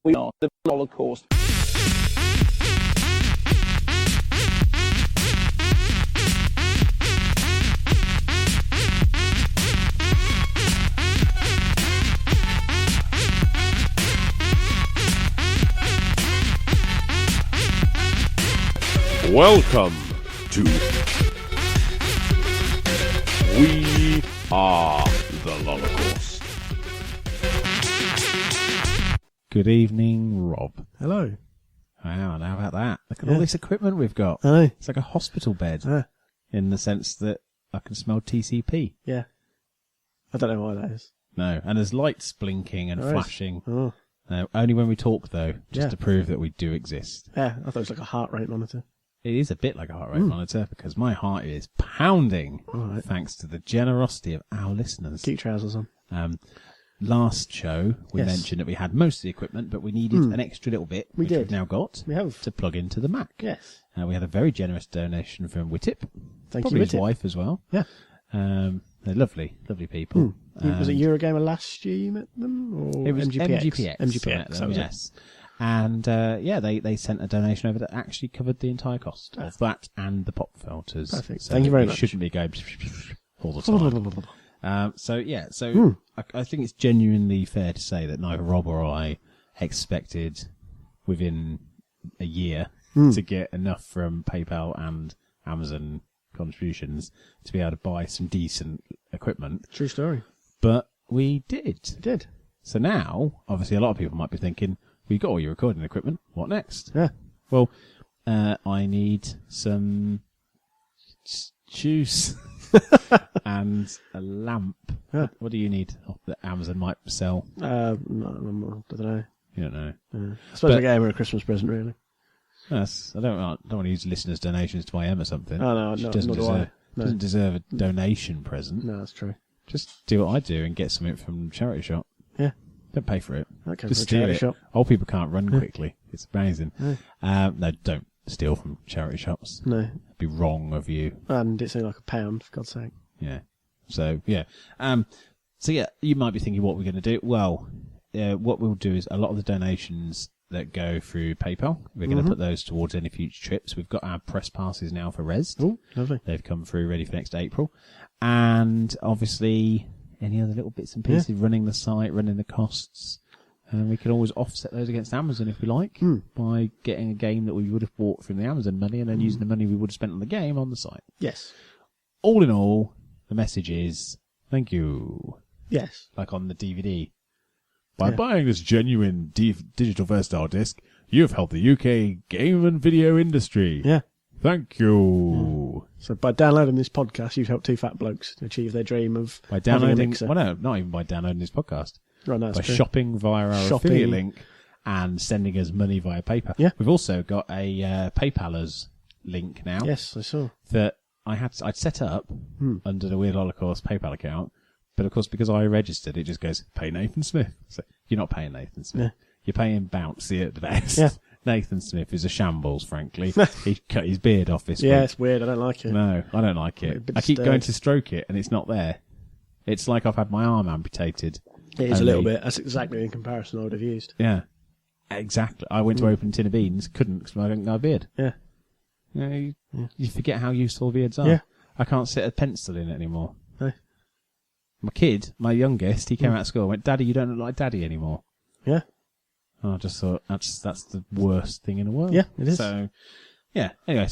We are the Lolocaust. Welcome to We Are the Lolocaust. Good evening, Rob. Hello. Wow, how about that? Look at all this equipment we've got. Aye. It's like a hospital bed Yeah. in the sense that I can smell TCP. Yeah. I don't know why that is. No, and there's lights blinking and There is. flashing. Oh. No, only when we talk, though, just Yeah. to prove that we do exist. Yeah, I thought it was like a heart rate monitor. It is a bit like a heart rate monitor because my heart is pounding All right. thanks to the generosity of our listeners. Keep trousers on. Last show, we Yes. mentioned that we had most of the equipment, but we needed an extra little bit, We which did. we've now got, We have. to plug into the Mac. Yes. We had a very generous donation from Wittip. Thank Probably you, his Wittip. wife as well. Yeah. They're lovely, lovely people. Was it Eurogamer last year you met them? Or It was MGPX? MGPX. I met them, that was it. yes. And they sent a donation over that actually covered the entire cost of that and the pop filters. Perfect. So Thank you very we much. shouldn't be going all the time. I think it's genuinely fair to say that neither Rob or I expected within a year to get enough from PayPal and Amazon contributions to be able to buy some decent equipment. True story. But we did. We did. So now, obviously, a lot of people might be thinking, we've got all your recording equipment. What next? Yeah. Well, I need some juice and a lamp. Yeah. What do you need that Amazon might sell? I don't know. You don't know. I suppose I gave her a Christmas present, really. Yes, I don't want to use listeners' donations to buy Em or something. Oh, no, She no, doesn't nor do deserve, I. No. doesn't deserve a donation present. No, that's true. Just do what I do and get something from charity shop. Yeah. Don't pay for it. That came Just from a charity steal it. shop. Old people can't run quickly. It's amazing. Yeah. No, don't steal from charity shops. No. It'd be wrong of you. And it's only like £1, for God's sake. Yeah. So, yeah. You might be thinking what we're going to do. Well, what we'll do is a lot of the donations that go through PayPal, we're going to put those towards any future trips. We've got our press passes now for Resd. Oh, lovely. They've come through ready for next April. And obviously, any other little bits and pieces, running the site, running the costs. And we can always offset those against Amazon if we like, by getting a game that we would have bought from the Amazon money and then using the money we would have spent on the game on the site. Yes. All in all, the message is, thank you. Yes. Like on the DVD. By buying this genuine digital versatile disc, you have helped the UK game and video industry. Yeah. Thank you. So by downloading this podcast, you've helped two fat blokes to achieve their dream of By having a downloading, mixer. well, no, not even by downloading this podcast. Right, no, By that's true. shopping via our affiliate link and sending us money via PayPal. Yeah. We've also got a PayPalers link now. Yes, I saw. That I'd set up under the Weird Holocaust PayPal account, but of course because I registered, it just goes pay Nathan Smith. So you're not paying Nathan Smith. Yeah. You're paying Bouncy at the best. Yeah. Nathan Smith is a shambles, frankly. He cut his beard off this Yeah, week. it's weird. I don't like it. No, I don't like it. A bit I keep disturbed. going to stroke it and it's not there. It's like I've had my arm amputated. It is a little Only- bit. That's exactly in comparison I would have used. Yeah. Exactly. I went to open a tin of beans, couldn't because I don't got a beard. Yeah. You know, you forget how useful beards are. Yeah. I can't sit a pencil in it anymore. No. My kid, my youngest, he came out of school and went, Daddy, you don't look like Daddy anymore. Yeah. And I just thought, that's the worst thing in the world. Yeah, it is. So, yeah. Anyway,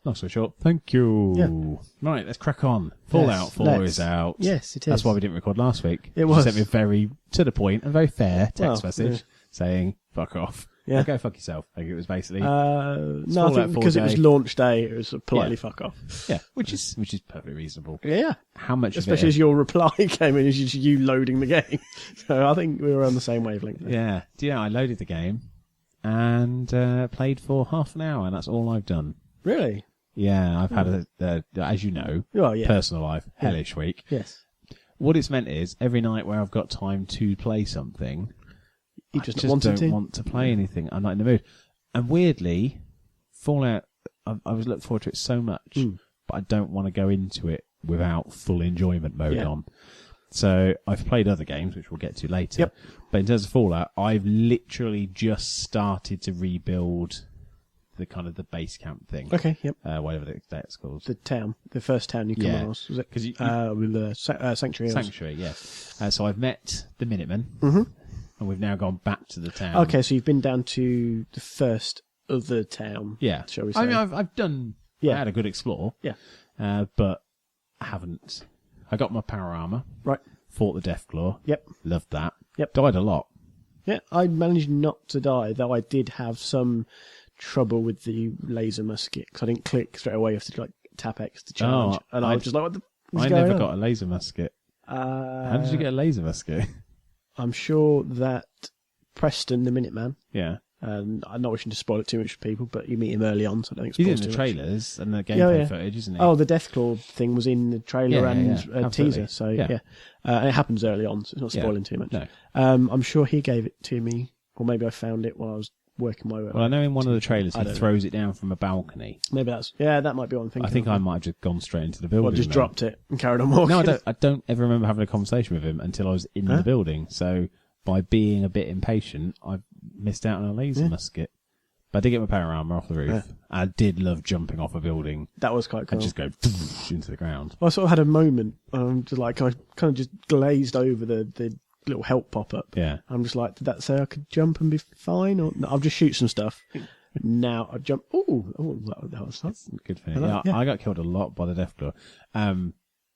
long story short, thank you. Yeah. Right, let's crack on. Fallout 4 let's. is out. Yes, it is. That's why we didn't record last week. It You was. sent me a very to the point and very fair text Well, message yeah. saying, fuck off. Yeah. Go fuck yourself. I think it was basically, No, I Fallout think 4 because it was day. launch day, it was a politely Yeah. fuck off. yeah, which is perfectly reasonable. Yeah. How much Especially of as your reply came in as just you loading the game. So I think we were on the same wavelength there. Yeah. Do you know, I loaded the game and played for half an hour and that's all I've done. Really? Yeah, I've had as you know, Oh, yeah. personal life, hellish week. Yes. What it's meant is, every night where I've got time to play something, You I just just wanted don't to? want to play anything. I'm not in the mood. And weirdly, Fallout, I was looking forward to it so much, but I don't want to go into it without full enjoyment mode Yeah. on. So I've played other games, which we'll get to later. Yep. But in terms of Fallout, I've literally just started to rebuild the kind of the base camp thing. Okay, yep. Whatever that's called. The first town you come across. Was it? 'Cause with the Sanctuary. Sanctuary, yes. So I've met the Minutemen, and we've now gone back to the town. Okay, so you've been down to the first of the town. Yeah. Shall we say? I mean, I've done. Yeah. I had a good explore. Yeah. But I haven't. I got my power armor. Right. Fought the Deathclaw. Yep. Loved that. Yep. Died a lot. Yeah, I managed not to die, though I did have some trouble with the laser musket, because I didn't click straight away. You have to like tap X to charge. And I was just like, what the I never got a laser musket. How did you get a laser musket? I'm sure that Preston, the Minuteman, Yeah. and I'm not wishing to spoil it too much for people, but you meet him early on, so I don't think He's in spoils the too much. trailers and the gameplay footage, isn't he? Oh, the Deathclaw thing was in the trailer and Absolutely. teaser, so yeah. And it happens early on, so it's not spoiling too much. No. I'm sure he gave it to me, or maybe I found it while I was working my way. Well, I know in one of the trailers I he don't throws it down from a balcony. Maybe that might be one thing. I think I might have just gone straight into the building. Well, just then. dropped it and carried on walking. No, I don't ever remember having a conversation with him until I was in the building. So by being a bit impatient, I missed out on a laser musket. But I did get my power armor off the roof. Yeah. I did love jumping off a building That was quite cool. and just go into the ground. I sort of had a moment, just like I kind of just glazed over the little help pop up. Yeah. I'm just like, did that say I could jump and be fine? Or no, I'll just shoot some stuff. Now I jump. Oh, that was nice. Good for Hello? yeah, Yeah. I got killed a lot by the Deathclaw.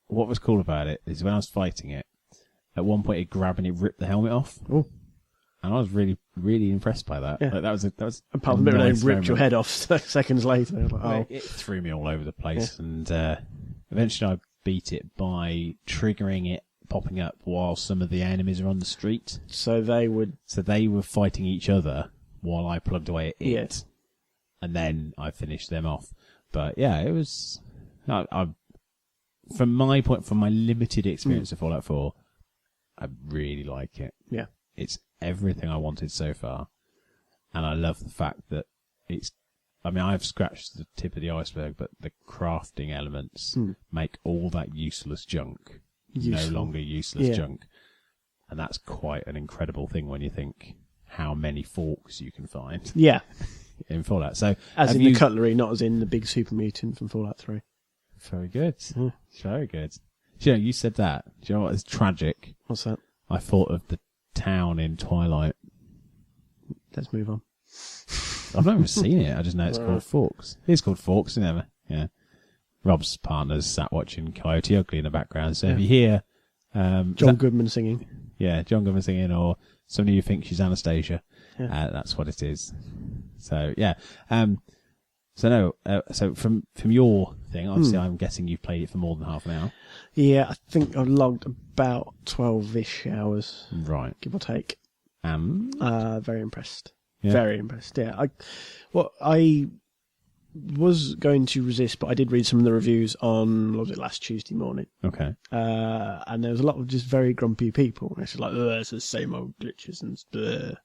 What was cool about it is when I was fighting it, at one point it grabbed and it ripped the helmet off. Oh. And I was really, really impressed by that. Yeah. Like, that was Apart a from the bit where nice they ripped your moment. head off seconds later. I was like, oh. It threw me all over the place, and eventually I beat it by triggering it popping up while some of the enemies are on the street. So they were fighting each other while I plugged away at it, Yeah. and then I finished them off. But yeah, it was. From my limited experience of Fallout 4, I really like it. Yeah. It's everything I wanted so far. And I love the fact that I've scratched the tip of the iceberg, but the crafting elements make all that useless junk no longer useless junk. And that's quite an incredible thing when you think how many forks you can find Yeah. in Fallout. So, As in the cutlery, not as in the big super mutant from Fallout 3. Very good. Very good. Do you know, you said that. Do you know what is tragic? What's that? I thought of the town in Twilight. Let's move on. I've not even seen it. I just know it's called Forks. It's called Forks, isn't it? Yeah. Rob's partner's sat watching Coyote Ugly in the background. So if you hear... John Goodman singing. Yeah, John Goodman singing, or somebody who thinks she's Anastasia. That's what it is. So, yeah. So from your thing, obviously I'm guessing you've played it for more than half an hour. Yeah, I think I've logged about 12-ish hours. Right. Give or take. Very impressed. Yeah. Very impressed, yeah. I was going to resist, but I did read some of the reviews on, what was it, last Tuesday morning. Okay. And there was a lot of just very grumpy people. It's just like, it's the same old glitches and bleh.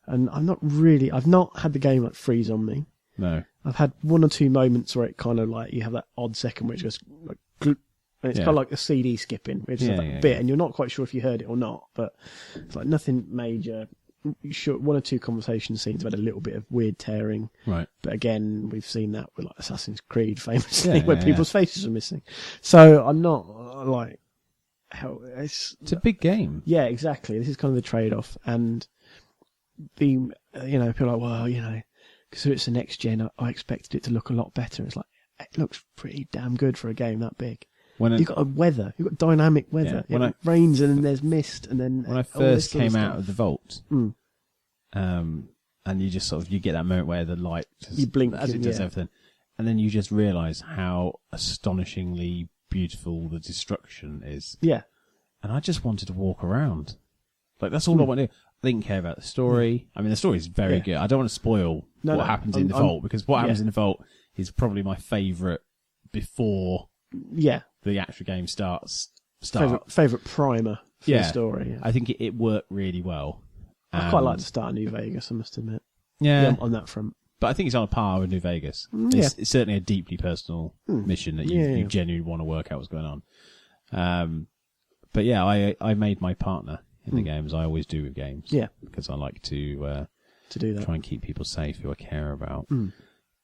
And I've not had the game like freeze on me. No. I've had one or two moments where it kind of like, you have that odd second where it just like, and it's kind of like a CD skipping, which is that bit, and you're not quite sure if you heard it or not, but it's like nothing major. Sure, one or two conversation scenes have had a little bit of weird tearing. Right. But again, we've seen that with like Assassin's Creed famously, where people's faces are missing. So I'm not like, it's a big game. Yeah, exactly. This is kind of the trade-off. And people are like, well, because it's the next gen, I expected it to look a lot better. It's like, it looks pretty damn good for a game that big. You've got weather. You've got dynamic weather. Yeah, it rains and then there's mist, and then when I first came out of the vault, and you just sort of you get that moment where the light you blink as it does everything, and then you just realise how astonishingly beautiful the destruction is. Yeah, and I just wanted to walk around. Like that's all I want to do. I didn't care about the story. I mean, the story is very good. I don't want to spoil what happens in the vault, because what happens in the vault is probably my favourite before. Yeah. The actual game starts. Favourite primer for the story. Yeah. I think it worked really well. I quite like the start of New Vegas, I must admit. Yeah. On that front. But I think it's on a par with New Vegas. It's certainly a deeply personal mission that you genuinely want to work out what's going on. But yeah, I made my partner in the games. I always do with games. Yeah. Because I like to do that. try and keep people safe who I care about.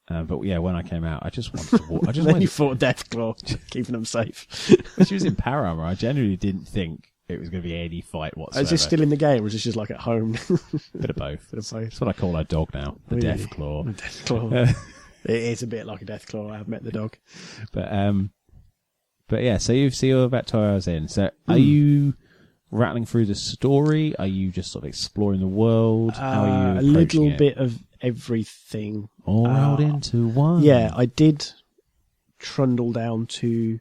But yeah, when I came out, I just wanted to walk. I just Then wanted you fought Deathclaw, keeping them safe. She was in power armor. I genuinely didn't think it was going to be any fight whatsoever. Is this still in the game, or is this just like at home? Bit of both. Bit of both. That's what I call our dog now, the Really? Deathclaw. The Deathclaw. It is a bit like a Deathclaw. I have met the dog. But yeah, so you're about 2 hours in. So are you rattling through the story? Are you just sort of exploring the world? How are you a little approaching it? bit of everything. All rolled into one. Yeah, I did trundle down to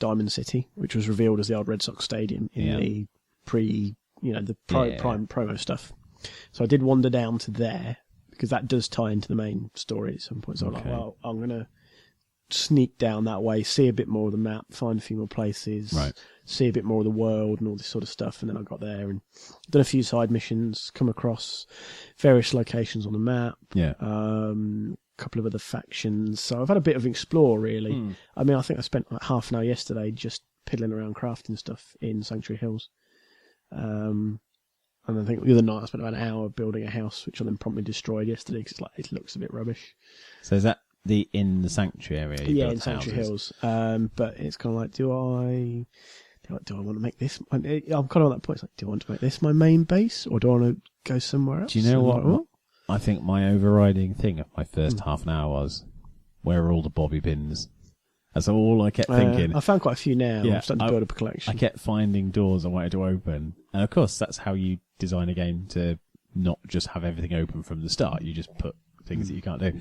Diamond City, which was revealed as the old Red Sox Stadium in the prime promo stuff. So I did wander down to there because that does tie into the main story at some point. So I'm like, well, I'm going to sneak down that way, see a bit more of the map, find a few more places, see a bit more of the world and all this sort of stuff. And then I got there and done a few side missions, come across various locations on the map, a couple of other factions. So I've had a bit of explore, really. I mean, I think I spent like half an hour yesterday just piddling around crafting stuff in Sanctuary Hills. And I think the other night I spent about an hour building a house, which I then promptly destroyed yesterday because it's like, it looks a bit rubbish. So is that in the Sanctuary area? Yeah, in Sanctuary Hills. But it's kind of like, do I want to make this? I'm kind of at that point. It's like, do I want to make this my main base, or do I want to go somewhere else? Do you know what? I think my overriding thing of my first half an hour was, where are all the bobby pins? That's all I kept thinking. I found quite a few now. Yeah, I'm starting to build up a collection. I kept finding doors I wanted to open. And of course, that's how you design a game, to not just have everything open from the start. You just put things that you can't do.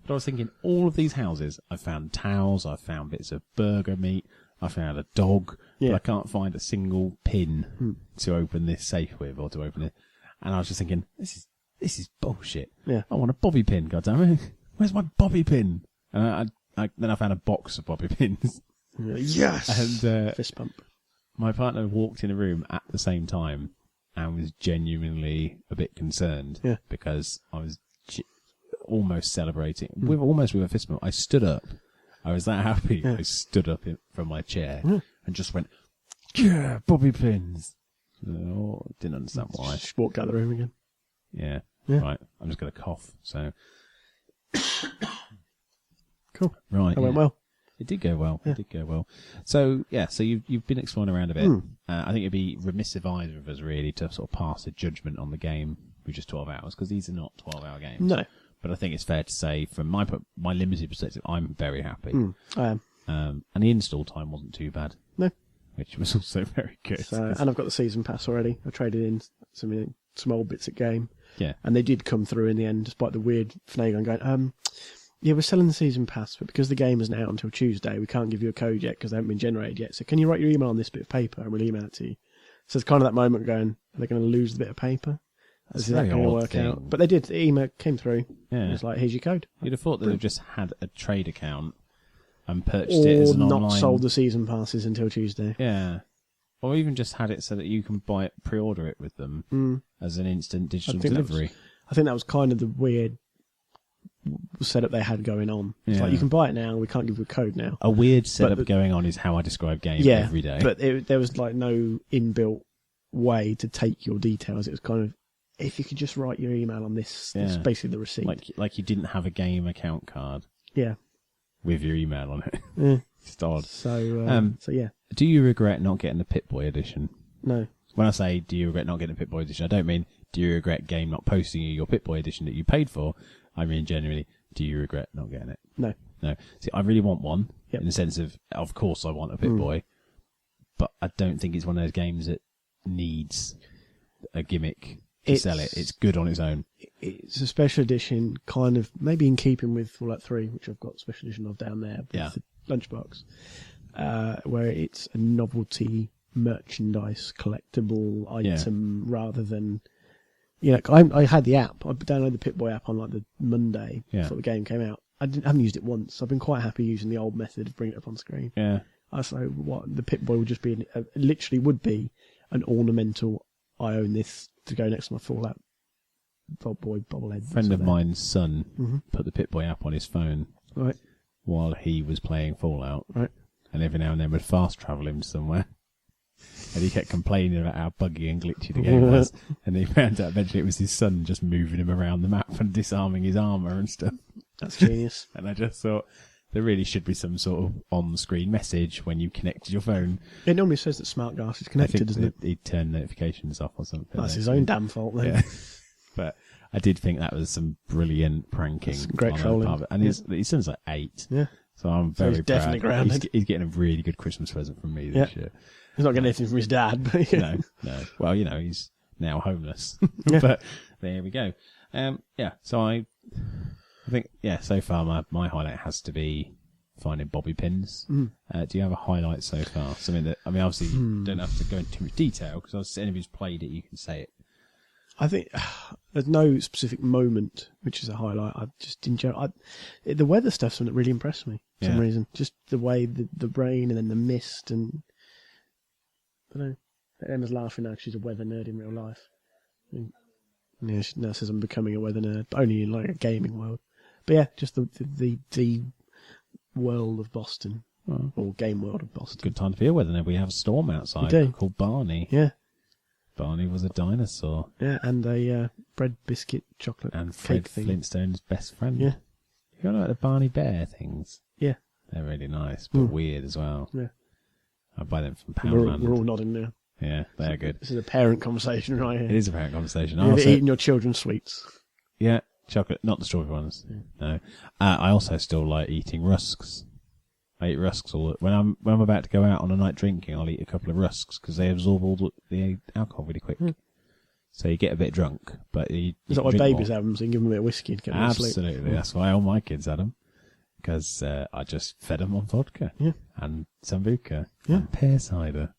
But I was thinking, all of these houses, I found towels, I found bits of burger meat, I found a dog, but I can't find a single pin to open this safe with, or to open it. And I was just thinking, this is bullshit. Yeah. I want a bobby pin, goddammit. Where's my bobby pin? And then I found a box of bobby pins. Yes! And fist pump. My partner walked in a room at the same time and was genuinely a bit concerned because I was almost celebrating, almost with a fist bump. I stood up. I was that happy. I stood up from my chair and just went, yeah, bobby pins. Oh, didn't understand why. Just walked out of the room again. Yeah. Right. I'm just going to cough. So. Cool. Right. That went well. It did go well. It did go well. So yeah. So you've been exploring around a bit. I think it'd be remiss of either of us really to sort of pass a judgment on the game with just 12 hours, because these are not 12-hour games. No. But I think it's fair to say, from my limited perspective, I'm very happy. I am. And the install time wasn't too bad. No. Which was also very good. So, and I've got the season pass already. I traded in some old bits of game. Yeah. And they did come through in the end, despite the weird finagle going, yeah, we're selling the season pass, but because the game isn't out until Tuesday, we can't give you a code yet because they haven't been generated yet. So can you write your email on this bit of paper and we'll email it to you? So it's kind of that moment going, are they going to lose the bit of paper? Is that going to work out? But they did. The email came through. Yeah. It was like, here's your code. You'd have thought they'd have just had a trade account and purchased it as an not online... sold the season passes until Tuesday. Yeah. Or even just had it so that you can buy it, pre-order it with them as an instant digital delivery. I think that was kind of the weird setup they had going on. It's Yeah. like, you can buy it now, we can't give you a code now. A weird setup going on is how I describe games every day. But there was like no inbuilt way to take your details. It was kind of, if you could just write your email on this, it's basically the receipt. Like you didn't have a game account card. Yeah. With your email on it. Yeah. It's odd. So yeah. Do you regret not getting the Pip-Boy edition? No. When I say, do you regret not getting the Pip-Boy edition, I don't mean, do you regret Game not posting you your Pip-Boy edition that you paid for? I mean, generally, do you regret not getting it? No. No. See, I really want one, in the sense of course I want a Pip-Boy, but I don't think it's one of those games that needs a gimmick to sell it. It's good on its own. It's a special edition, kind of, maybe in keeping with Fallout 3, which I've got a special edition of down there, with the lunchbox, where it's a novelty merchandise collectible item rather than, I had the app. I downloaded the Pip-Boy app on like the Monday before the game came out. I haven't used it once. I've been quite happy using the old method of bringing it up on screen. Yeah. So what the Pip-Boy would just be, literally would be an ornamental, I own this to go next to my Fallout Boy bobblehead. A friend of mine's son put the Pip-Boy app on his phone while he was playing Fallout. Right. And every now and then would fast travel him somewhere. And he kept complaining about how buggy and glitchy the game was. And he found out eventually it was his son just moving him around the map and disarming his armour and stuff. That's genius. And I just thought there really should be some sort of on-screen message when you connect your phone. It normally says that Smart Glass is connected, doesn't it? He'd turn notifications off or something. That's his own damn fault then. Yeah. But I did think that was some brilliant pranking. That's great trolling. And his son's like 8. Yeah. So I'm very he's definitely proud. grounded. He's getting a really good Christmas present from me this year. He's not getting anything from his dad, but No. Well, he's now homeless. Yeah. But there we go. So I think, so far my highlight has to be finding bobby pins. Do you have a highlight so far? Something that, obviously you don't have to go into too much detail, because anyone who's played it, you can say it. I think there's no specific moment which is a highlight. I just enjoy the weather stuff's something that really impressed me for some reason. Just the way the rain and then the mist, and I don't know. Emma's laughing now. She's a weather nerd in real life. Yeah, she now says I'm becoming a weather nerd, but only in like a gaming world. But yeah, just the world of Boston, or game world of Boston. Good time to be a weather nerd. We have a storm outside called Barney. Yeah. Barney was a dinosaur. Yeah, and a bread, biscuit, chocolate and Fred cake thing. Flintstone's best friend. Yeah. You got like the Barney Bear things? Yeah. They're really nice, but weird as well. Yeah. I buy them from Poundland. We're all nodding now. Yeah, they're good. This is a parent conversation right here. It is a parent conversation. You're eating your children's sweets. Yeah, chocolate, not the strawberry ones. Yeah. No. I also still like eating rusks. I eat rusks when I'm about to go out on a night drinking. I'll eat a couple of rusks because they absorb all the alcohol really quick. So you get a bit drunk, but you is that why babies have them? So you give them a bit of whiskey and get them to sleep. Absolutely, that's why all my kids had them, because I just fed them on vodka and sambuca and pear cider,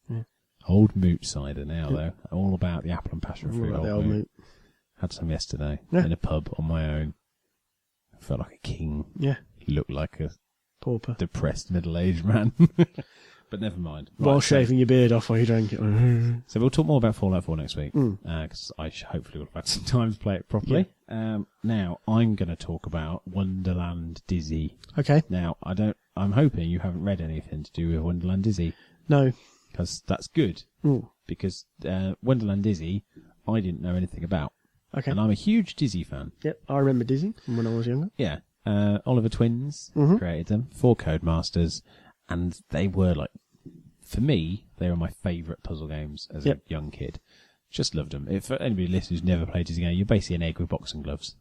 old moot cider now though. All about the apple and passion fruit. The old moot. Had some yesterday in a pub on my own. I felt like a king. Yeah, looked like a pauper, depressed middle-aged man. But never mind. While shaving your beard off while you drank it. So we'll talk more about Fallout 4 next week, because I hopefully will have had some time to play it properly. Yeah. Now I'm going to talk about Wonderland Dizzy. Okay. Now I'm hoping you haven't read anything to do with Wonderland Dizzy. No. Because that's good. Ooh. Because Wonderland Dizzy, I didn't know anything about. Okay. And I'm a huge Dizzy fan. Yep, I remember Dizzy from when I was younger. Yeah. Oliver Twins created them, 4 Codemasters, and they were like, for me, they were my favourite puzzle games as a young kid. Just loved them. If anybody listening who's never played Dizzy game, you're basically an egg with boxing gloves.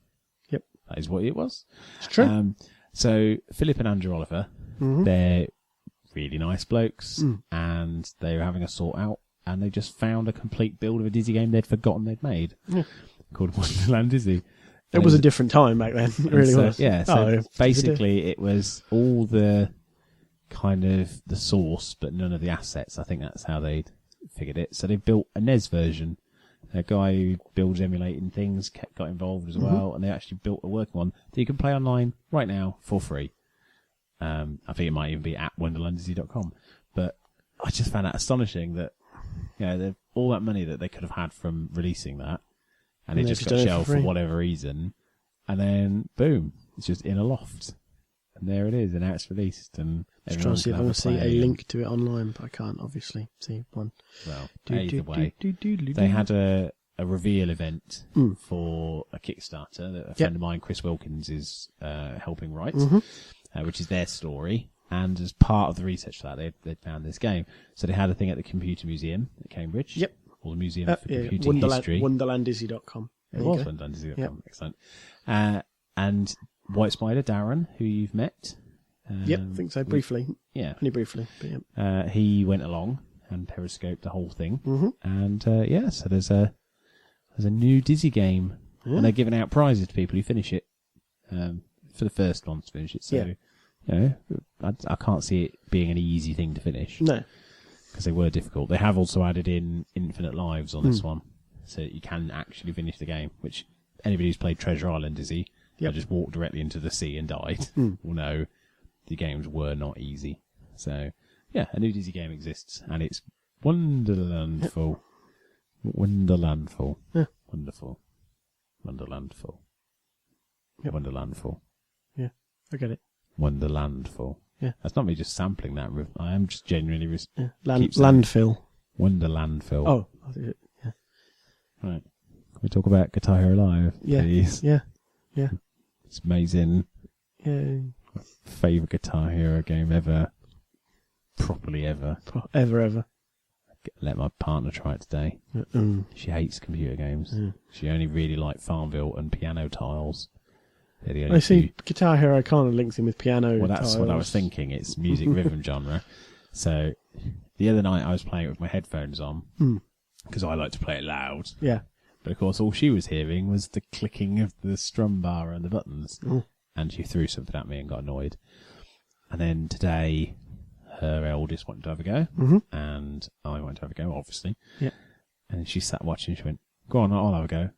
Yep. That is what it was. It's true. So Philip and Andrew Oliver, they're really nice blokes, and they were having a sort out, and they just found a complete build of a Dizzy game they'd forgotten they'd made, called Wonderland Dizzy. It was a different time back then. It really was. Yeah, so basically it was all the kind of the source, but none of the assets. I think that's how they'd figured it. So they built a NES version. A guy who builds emulating things got involved as well, and they actually built a working one that you can play online right now for free. I think it might even be at wonderlanddizzy.com. But I just found that astonishing that, all that money that they could have had from releasing that, and it just got shelved for whatever reason, and then boom, it's just in a loft, and there it is, and now it's released, and just trying to see if I can see a link to it online, but I can't obviously see one. Well, either way, they had a reveal event for a Kickstarter that a friend of mine, Chris Wilkins, is helping write, which is their story. And as part of the research for that, they found this game. So they had a thing at the Computer Museum at Cambridge. Yep. Or the Museum for Computing History. Wonderlanddizzy.com. It was wonderlanddizzy.com. Excellent. And White Spider, Darren, who you've met. I think so, briefly. Yeah. Only briefly. But he went along and periscoped the whole thing. And so there's a new Dizzy game. And they're giving out prizes to people who finish it. For the first one to finish it. So, I can't see it being an easy thing to finish. No. Because they were difficult. They have also added in infinite lives on this one. So that you can actually finish the game, which anybody who's played Treasure Island Dizzy, I just walked directly into the sea and died, will know the games were not easy. So, a new Dizzy game exists, and it's Wonderlandful. Wonderlandful. Yeah. Wonderful. Wonderlandful. Yep. Wonderlandful. Yeah, I get it. Wonderlandful. Yeah. That's not me just sampling that. I am just genuinely... Landfill. Wonderland film. Oh, yeah. Right. Can we talk about Guitar Hero Live, please? Yeah. It's amazing. Yeah. Favourite Guitar Hero game ever. Properly ever. Ever. Let my partner try it today. She hates computer games. She only really liked Farmville and piano tiles. They're the only I see two. Guitar Hero kind of links in with piano. Well, that's tiles. what I was thinking. It's music rhythm genre. So the other night I was playing it with my headphones on because I like to play it loud. Yeah. But of course, all she was hearing was the clicking of the strum bar and the buttons. And she threw something at me and got annoyed. And then today, her eldest wanted to have a go, and I wanted to have a go, obviously. Yeah. And she sat watching. She went, "Go on, I'll have a go."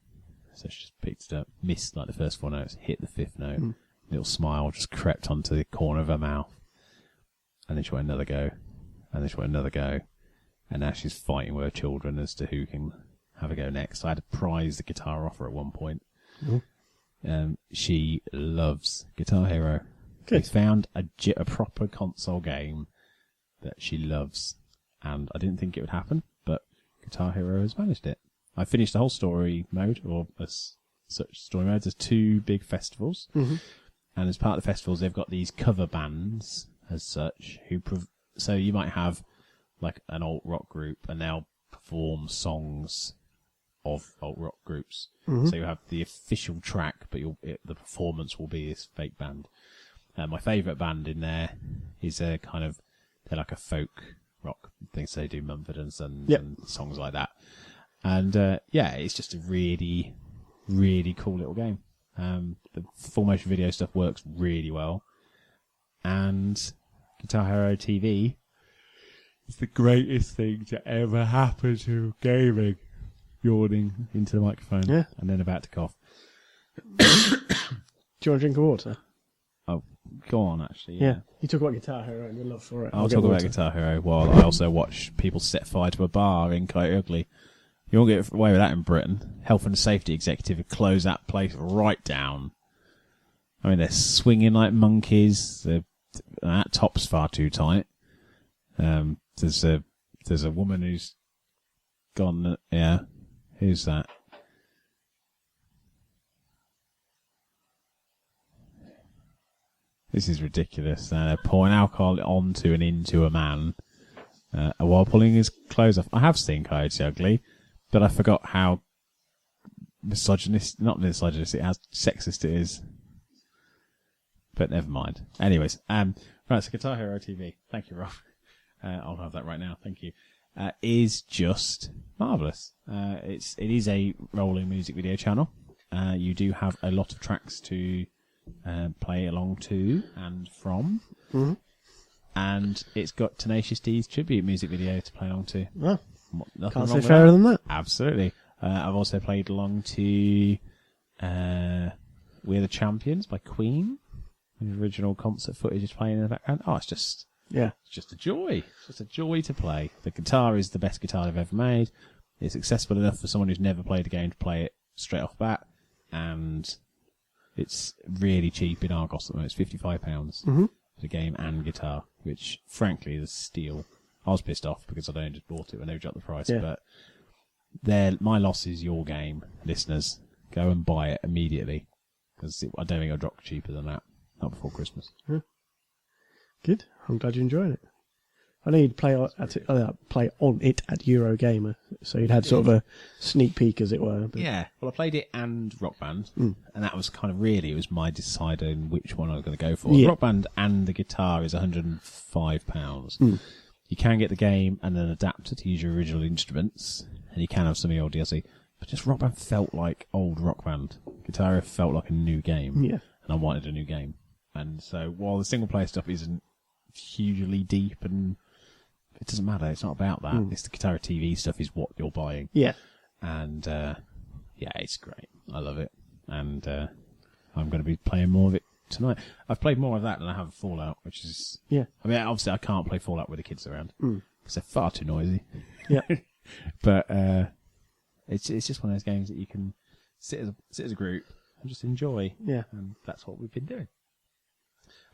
So she just picked it up, missed like the first 4 notes, hit the 5th note. Little smile just crept onto the corner of her mouth. And then she went another go. And then she went another go. And now she's fighting with her children as to who can have a go next. I had to prize the guitar off her at one point. She loves Guitar Hero. Good. We found a proper console game that she loves. And I didn't think it would happen, but Guitar Hero has managed it. I finished the whole story mode, or such story modes. There's 2 big festivals. And as part of the festivals, they've got these cover bands, as such, so you might have like an alt rock group, and they'll perform songs of alt rock groups. So you have the official track, but the performance will be this fake band. My favourite band in there is they're like a folk rock thing, so they do Mumford and Sons and songs like that. And it's just a really, really cool little game. The full motion video stuff works really well. And Guitar Hero TV is the greatest thing to ever happen to gaming. Yawning into the microphone and then about to cough. Do you want a drink of water? Oh, go on, actually. Yeah. You talk about Guitar Hero and your love for it. I'll talk about Guitar Hero while I also watch people set fire to a bar in Coyote Ugly. You won't get away with that in Britain. Health and Safety Executive have closed that place right down. I mean, they're swinging like monkeys. That top's far too tight. There's a woman who's gone. Yeah, who's that? This is ridiculous. They're pouring alcohol onto and into a man while pulling his clothes off. I have seen Coyote Ugly, but I forgot how not misogynistic, how sexist it is. But never mind. Anyways, right, so Guitar Hero TV. Thank you, Rob. I'll have that right now. Thank you. Is just marvellous. It is a rolling music video channel. You do have a lot of tracks to play along to and from. And it's got Tenacious D's tribute music video to play along to. Oh, Nothing can't wrong say with fairer than that. Absolutely. I've also played along to We're the Champions by Queen. The original concert footage is playing in the background. Oh, it's just a joy. It's just a joy to play. The guitar is the best guitar they've ever made. It's accessible enough for someone who's never played a game to play it straight off the bat. And it's really cheap in Argos at the moment. It's £55 for the game and guitar, which frankly is a steal. I was pissed off because I'd only just bought it when they dropped the price. Yeah. But my loss is your game, listeners. Go and buy it immediately, because I don't think it'll drop cheaper than that. Not before Christmas. Good. I'm glad you enjoyed it. I know you'd play on it at Eurogamer, so you'd had sort of a sneak peek, as it were. But... Yeah. Well, I played it and Rock Band, and that was it was my deciding which one I was going to go for. Yeah. Rock Band and the guitar is £105. You can get the game and an adapter to use your original instruments, and you can have some of the old DLC. But just Rock Band felt like old Rock Band. Guitar felt like a new game, and I wanted a new game. And so while the single player stuff isn't hugely deep, and it doesn't matter, it's not about that. It's the Guitar TV stuff is what you're buying. Yeah. And it's great. I love it. And I'm going to be playing more of it tonight. I've played more of that than I have Fallout, which is... Yeah. I mean, obviously I can't play Fallout with the kids around, because they're far too noisy. Yeah. But it's just one of those games that you can sit as a group and just enjoy. Yeah. And that's what we've been doing.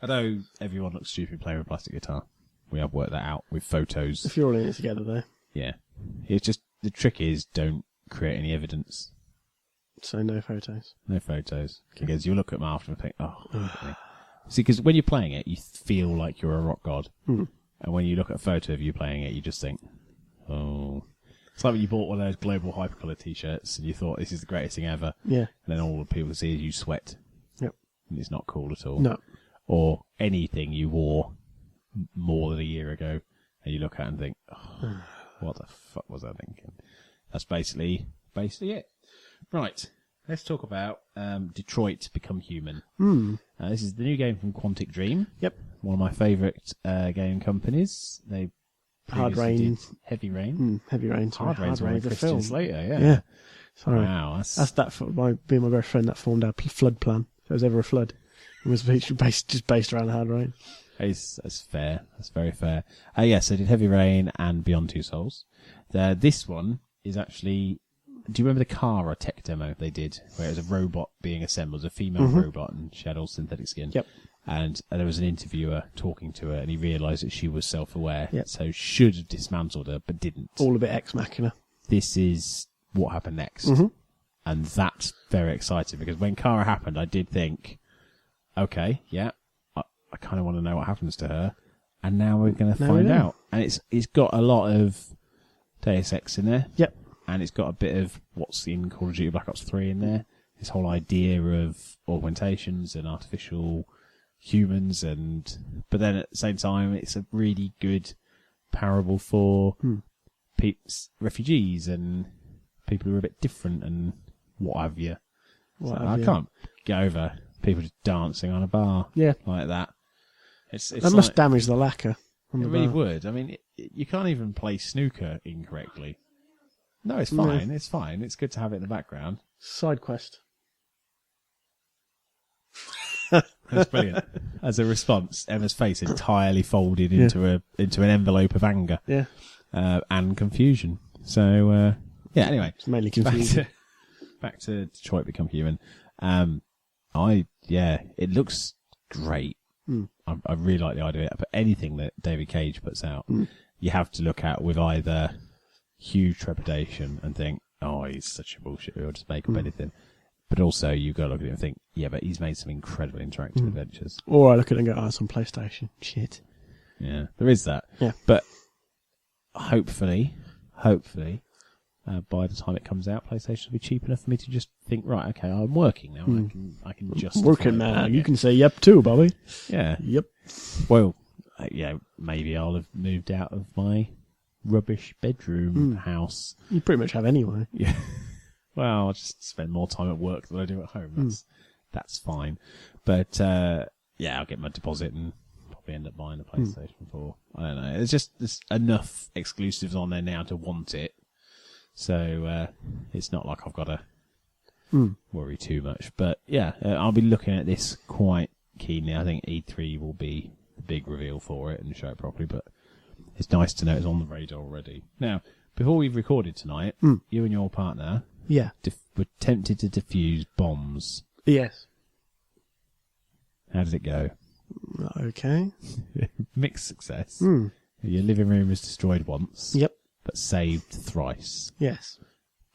Although everyone looks stupid playing with a plastic guitar. We have worked that out with photos. If you're all in it together, though. Yeah. It's just, the trick is don't create any evidence. So no photos. No photos. Because you'll look at them after and think, oh. Okay. See, because when you're playing it, you feel like you're a rock god. Mm. And when you look at a photo of you playing it, you just think, oh. It's like when you bought one of those global hypercolour t-shirts and you thought this is the greatest thing ever. Yeah. And then all the people see is you sweat. Yep. And it's not cool at all. No. Or anything you wore more than a year ago and you look at it and think, oh, what the fuck was I thinking? That's basically it. Right. Let's talk about Detroit Become Human. This is the new game from Quantic Dream. Yep. One of my favourite game companies. They Hard previously Rain. did Heavy Rain. Heavy Rain. Sorry. Hard Rain's one of the Christian film. Slater, yeah. Yeah. Sorry. Wow. That's that. Me and my best friend that formed our flood plan. If there was ever a flood, it was based around Hard Rain. That's fair. That's very fair. Yes, they did Heavy Rain and Beyond Two Souls. This one is actually... Do you remember the Kara tech demo they did, where it was a robot being assembled, a female robot, and she had all synthetic skin? Yep. And there was an interviewer talking to her, and he realised that she was self-aware, Yep. so should have dismantled her, but didn't. All a bit ex machina. This is what happened next. And that's very exciting, because when Kara happened, I did think, okay, yeah, I kind of want to know what happens to her, and now we're going to find out. And it's got a lot of Deus Ex in there. Yep. And it's got a bit of what's in Call of Duty Black Ops 3 in there. This whole idea of augmentations and artificial humans, but then at the same time, it's a really good parable for refugees and people who are a bit different and what have you. I can't get over people just dancing on a bar like that. It's that must damage the lacquer. It really would. I mean, you can't even play snooker incorrectly. No, it's fine. No. It's fine. It's good to have it in the background. Side quest. That's brilliant. As a response, Emma's face entirely folded into an envelope of anger and confusion. So, anyway. It's mainly confusion. Back to Detroit Become Human. It looks great. I really like the idea of it. But anything that David Cage puts out, you have to look at with either huge trepidation and think, oh, he's such a bullshit, he'll just make up anything. But also, you've got to look at it and think, yeah, but he's made some incredible interactive adventures. Or I look at it and go, oh, it's on PlayStation. Shit. Yeah, there is that. Yeah. But hopefully, by the time it comes out, PlayStation will be cheap enough for me to just think, right, okay, I'm working now. I can justify working now. You can say yep too, Bobby. Yeah. Yep. Well, maybe I'll have moved out of my rubbish bedroom house. You pretty much have anyway. Yeah. Well, I'll just spend more time at work than I do at home. That's fine. But I'll get my deposit and probably end up buying a PlayStation 4. I don't know. There's enough exclusives on there now to want it. So it's not like I've got to worry too much. But I'll be looking at this quite keenly. I think E3 will be the big reveal for it and show it properly. But it's nice to know it's on the radar already. Now, before we've recorded tonight, you and your partner were tempted to defuse bombs. Yes. How did it go? Okay. Mixed success. Your living room was destroyed once. Yep. But saved thrice. Yes.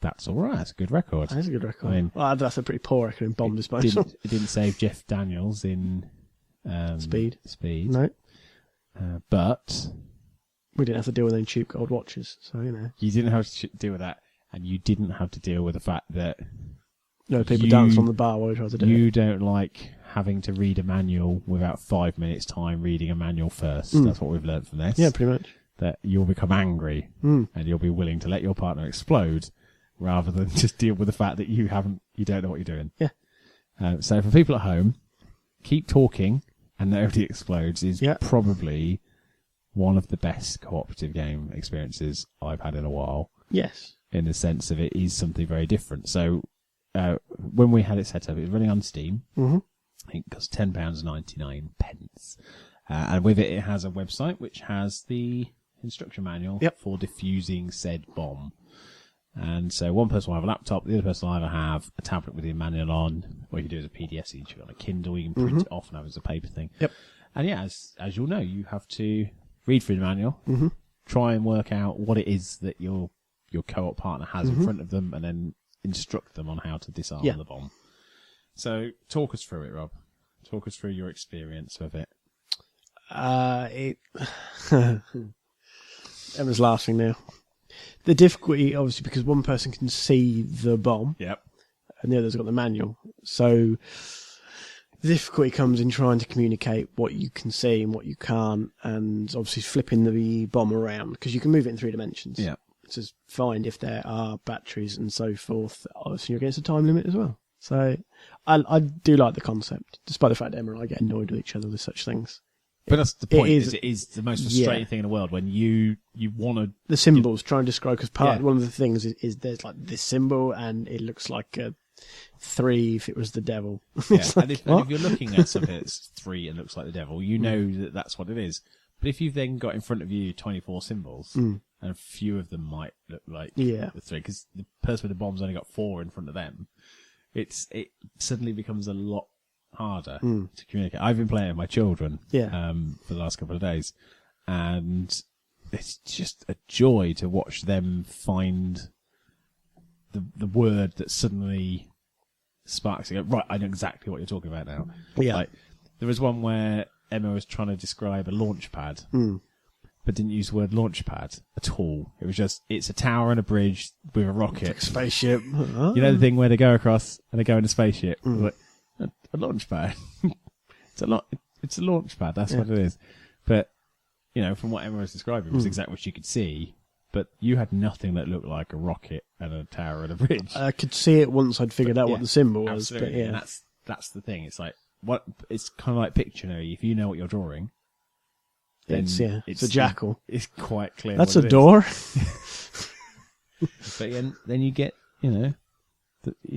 That's all right. That's a good record. That is a good record. I mean, that's a pretty poor record in bomb disposal. It didn't save Jeff Daniels in Speed. No. But we didn't have to deal with any cheap gold watches, so you know. You didn't have to deal with that, and you didn't have to deal with the fact that people dance on the bar while you try to do it. You don't like having to read a manual without 5 minutes time reading a manual first. That's what we've learned from this. Yeah, pretty much. That you'll become angry and you'll be willing to let your partner explode rather than just deal with the fact that you don't know what you're doing. Yeah. So for people at home, keep talking and nobody explodes is probably one of the best cooperative game experiences I've had in a while. Yes. In the sense of it is something very different. So when we had it set up, it was running on Steam. I think it cost £10.99. And with it has a website which has the instruction manual for diffusing said bomb. And so one person will have a laptop, the other person will either have a tablet with the manual on, or you can do it as a PDF, so you can on a Kindle, you can print it off and have it as a paper thing. Yep. And as you'll know, you have to read through the manual, try and work out what it is that you're your co-op partner has in front of them, and then instruct them on how to disarm the bomb. So, talk us through it, Rob. Talk us through your experience with it. Emma's laughing now. The difficulty, obviously, because one person can see the bomb. Yep. And the other's got the manual. So the difficulty comes in trying to communicate what you can see and what you can't, and obviously flipping the bomb around, because you can move it in 3 dimensions. Yeah. To find if there are batteries and so forth. Obviously, you're against a time limit as well. So I do like the concept, despite the fact that Emma and I get annoyed with each other with such things. But that's the point. It is the most frustrating thing in the world when you want to... The symbols, try and describe, because one of the things is there's like this symbol, and it looks like a 3 if it was the devil. Yeah. Like, and if you're looking at something that's 3 and looks like the devil, you know that that's what it is. But if you've then got in front of you 24 symbols, and a few of them might look like the 3, because the person with the bomb's only got 4 in front of them, it suddenly becomes a lot harder to communicate. I've been playing with my children for the last couple of days, and it's just a joy to watch them find the word that suddenly sparks. You go, right, I know exactly what you're talking about now. Yeah. Like, there was one where Emma was trying to describe a launch pad, but didn't use the word launch pad at all. It was just, it's a tower and a bridge with a rocket. Like a spaceship. You know the thing where they go across and they go in a spaceship? Like, a launch pad. It's a launch pad, that's what it is. But, you know, from what Emma was describing, it was exactly what she could see. But you had nothing that looked like a rocket and a tower and a bridge. I could see it once I'd figured out what the symbol was. Absolutely. But And that's the thing. It's like, it's kind of like Pictionary. If you know what you're drawing, then it's a jackal. It's quite clear. That's what a it door. But then you get, you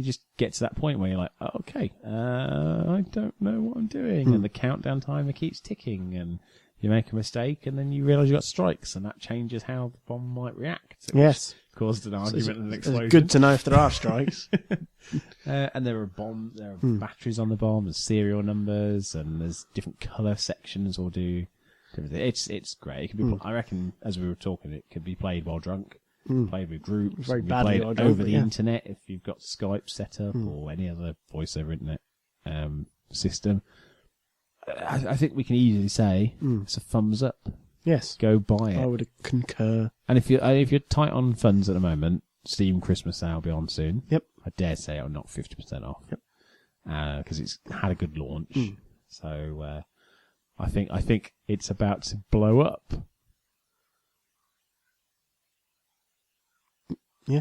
just get to that point where you're like, oh, okay, I don't know what I'm doing, and the countdown timer keeps ticking, and you make a mistake, and then you realise you got strikes, and that changes how the bomb might react. Yes. Caused an argument and an explosion. It's good to know if there are strikes. And there are batteries on the bomb, and serial numbers, and there's different colour sections or do different things. It's great. It can be, I reckon, as we were talking, it could be played while drunk, played with groups, Very it can be badly played while drunk, over the but internet if you've got Skype set up or any other voice over internet system. I think we can easily say it's a thumbs up. Yes. Go buy it. I would concur. And if you're tight on funds at the moment, Steam Christmas sale will be on soon. Yep. I dare say it'll knock 50% off. Yep. Because it's had a good launch. So I think it's about to blow up. Yeah.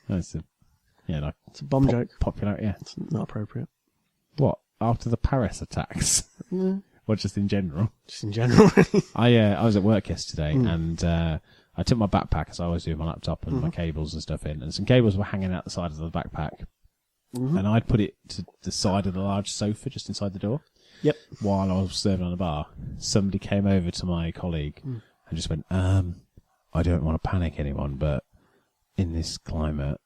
It's a bomb joke. Popular, yeah. It's not appropriate. What? After the Paris attacks? Or just in general? Just in general. I was at work yesterday and I took my backpack, as I always do, my laptop and my cables and stuff in, and some cables were hanging out the side of the backpack. And I'd put it to the side of the large sofa just inside the door. Yep. While I was serving on the bar, somebody came over to my colleague and just went, I don't want to panic anyone, but in this climate,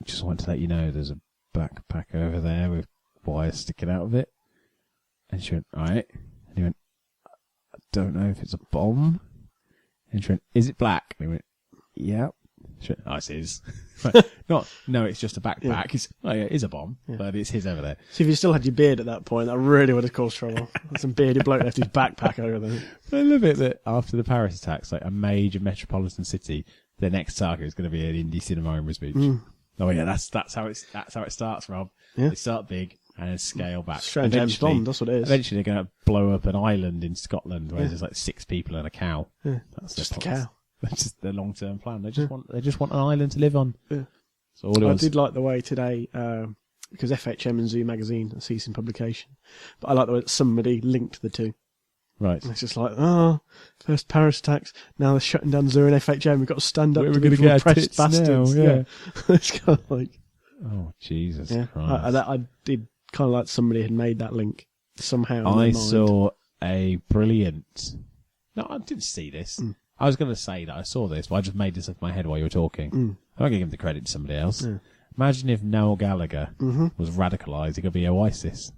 I just want to let you know there's a backpack over there with wires sticking out of it. And she went, all right. And he went, I don't know if it's a bomb. And she went, is it black? And he went, yeah. She went, oh, it is. No, it's just a backpack. Yeah. It is a bomb, but it's his over there. See, if you still had your beard at that point, that really would have caused trouble. Some bearded bloke left his backpack over there. I love it that after the Paris attacks, like a major metropolitan city, their next target is going to be an indie cinema in Wisbech. Oh yeah, that's how it starts, Rob. Yeah. They start big and then scale back. Strange James Bond, that's what it is. Eventually they're going to blow up an island in Scotland where there's like 6 people and a cow. Yeah. That's just a cow. That's just their long-term plan. They just want an island to live on. Yeah. So all it was. I did like the way today, because FHM and Zoo magazine are ceasing publication, but I like the way that somebody linked the two. Right. And it's just like, first Paris attacks, now they're shutting down Zoo and FHM, we've got to stand up to be oppressed bastards. Now, yeah. It's kind of like... Oh, Jesus Christ. I did kind of like somebody had made that link somehow. I saw a brilliant... No, I didn't see this. I was going to say that I saw this, but I just made this up in my head while you were talking. I'm not going to give the credit to somebody else. Yeah. Imagine if Noel Gallagher was radicalised. He could be Oasis.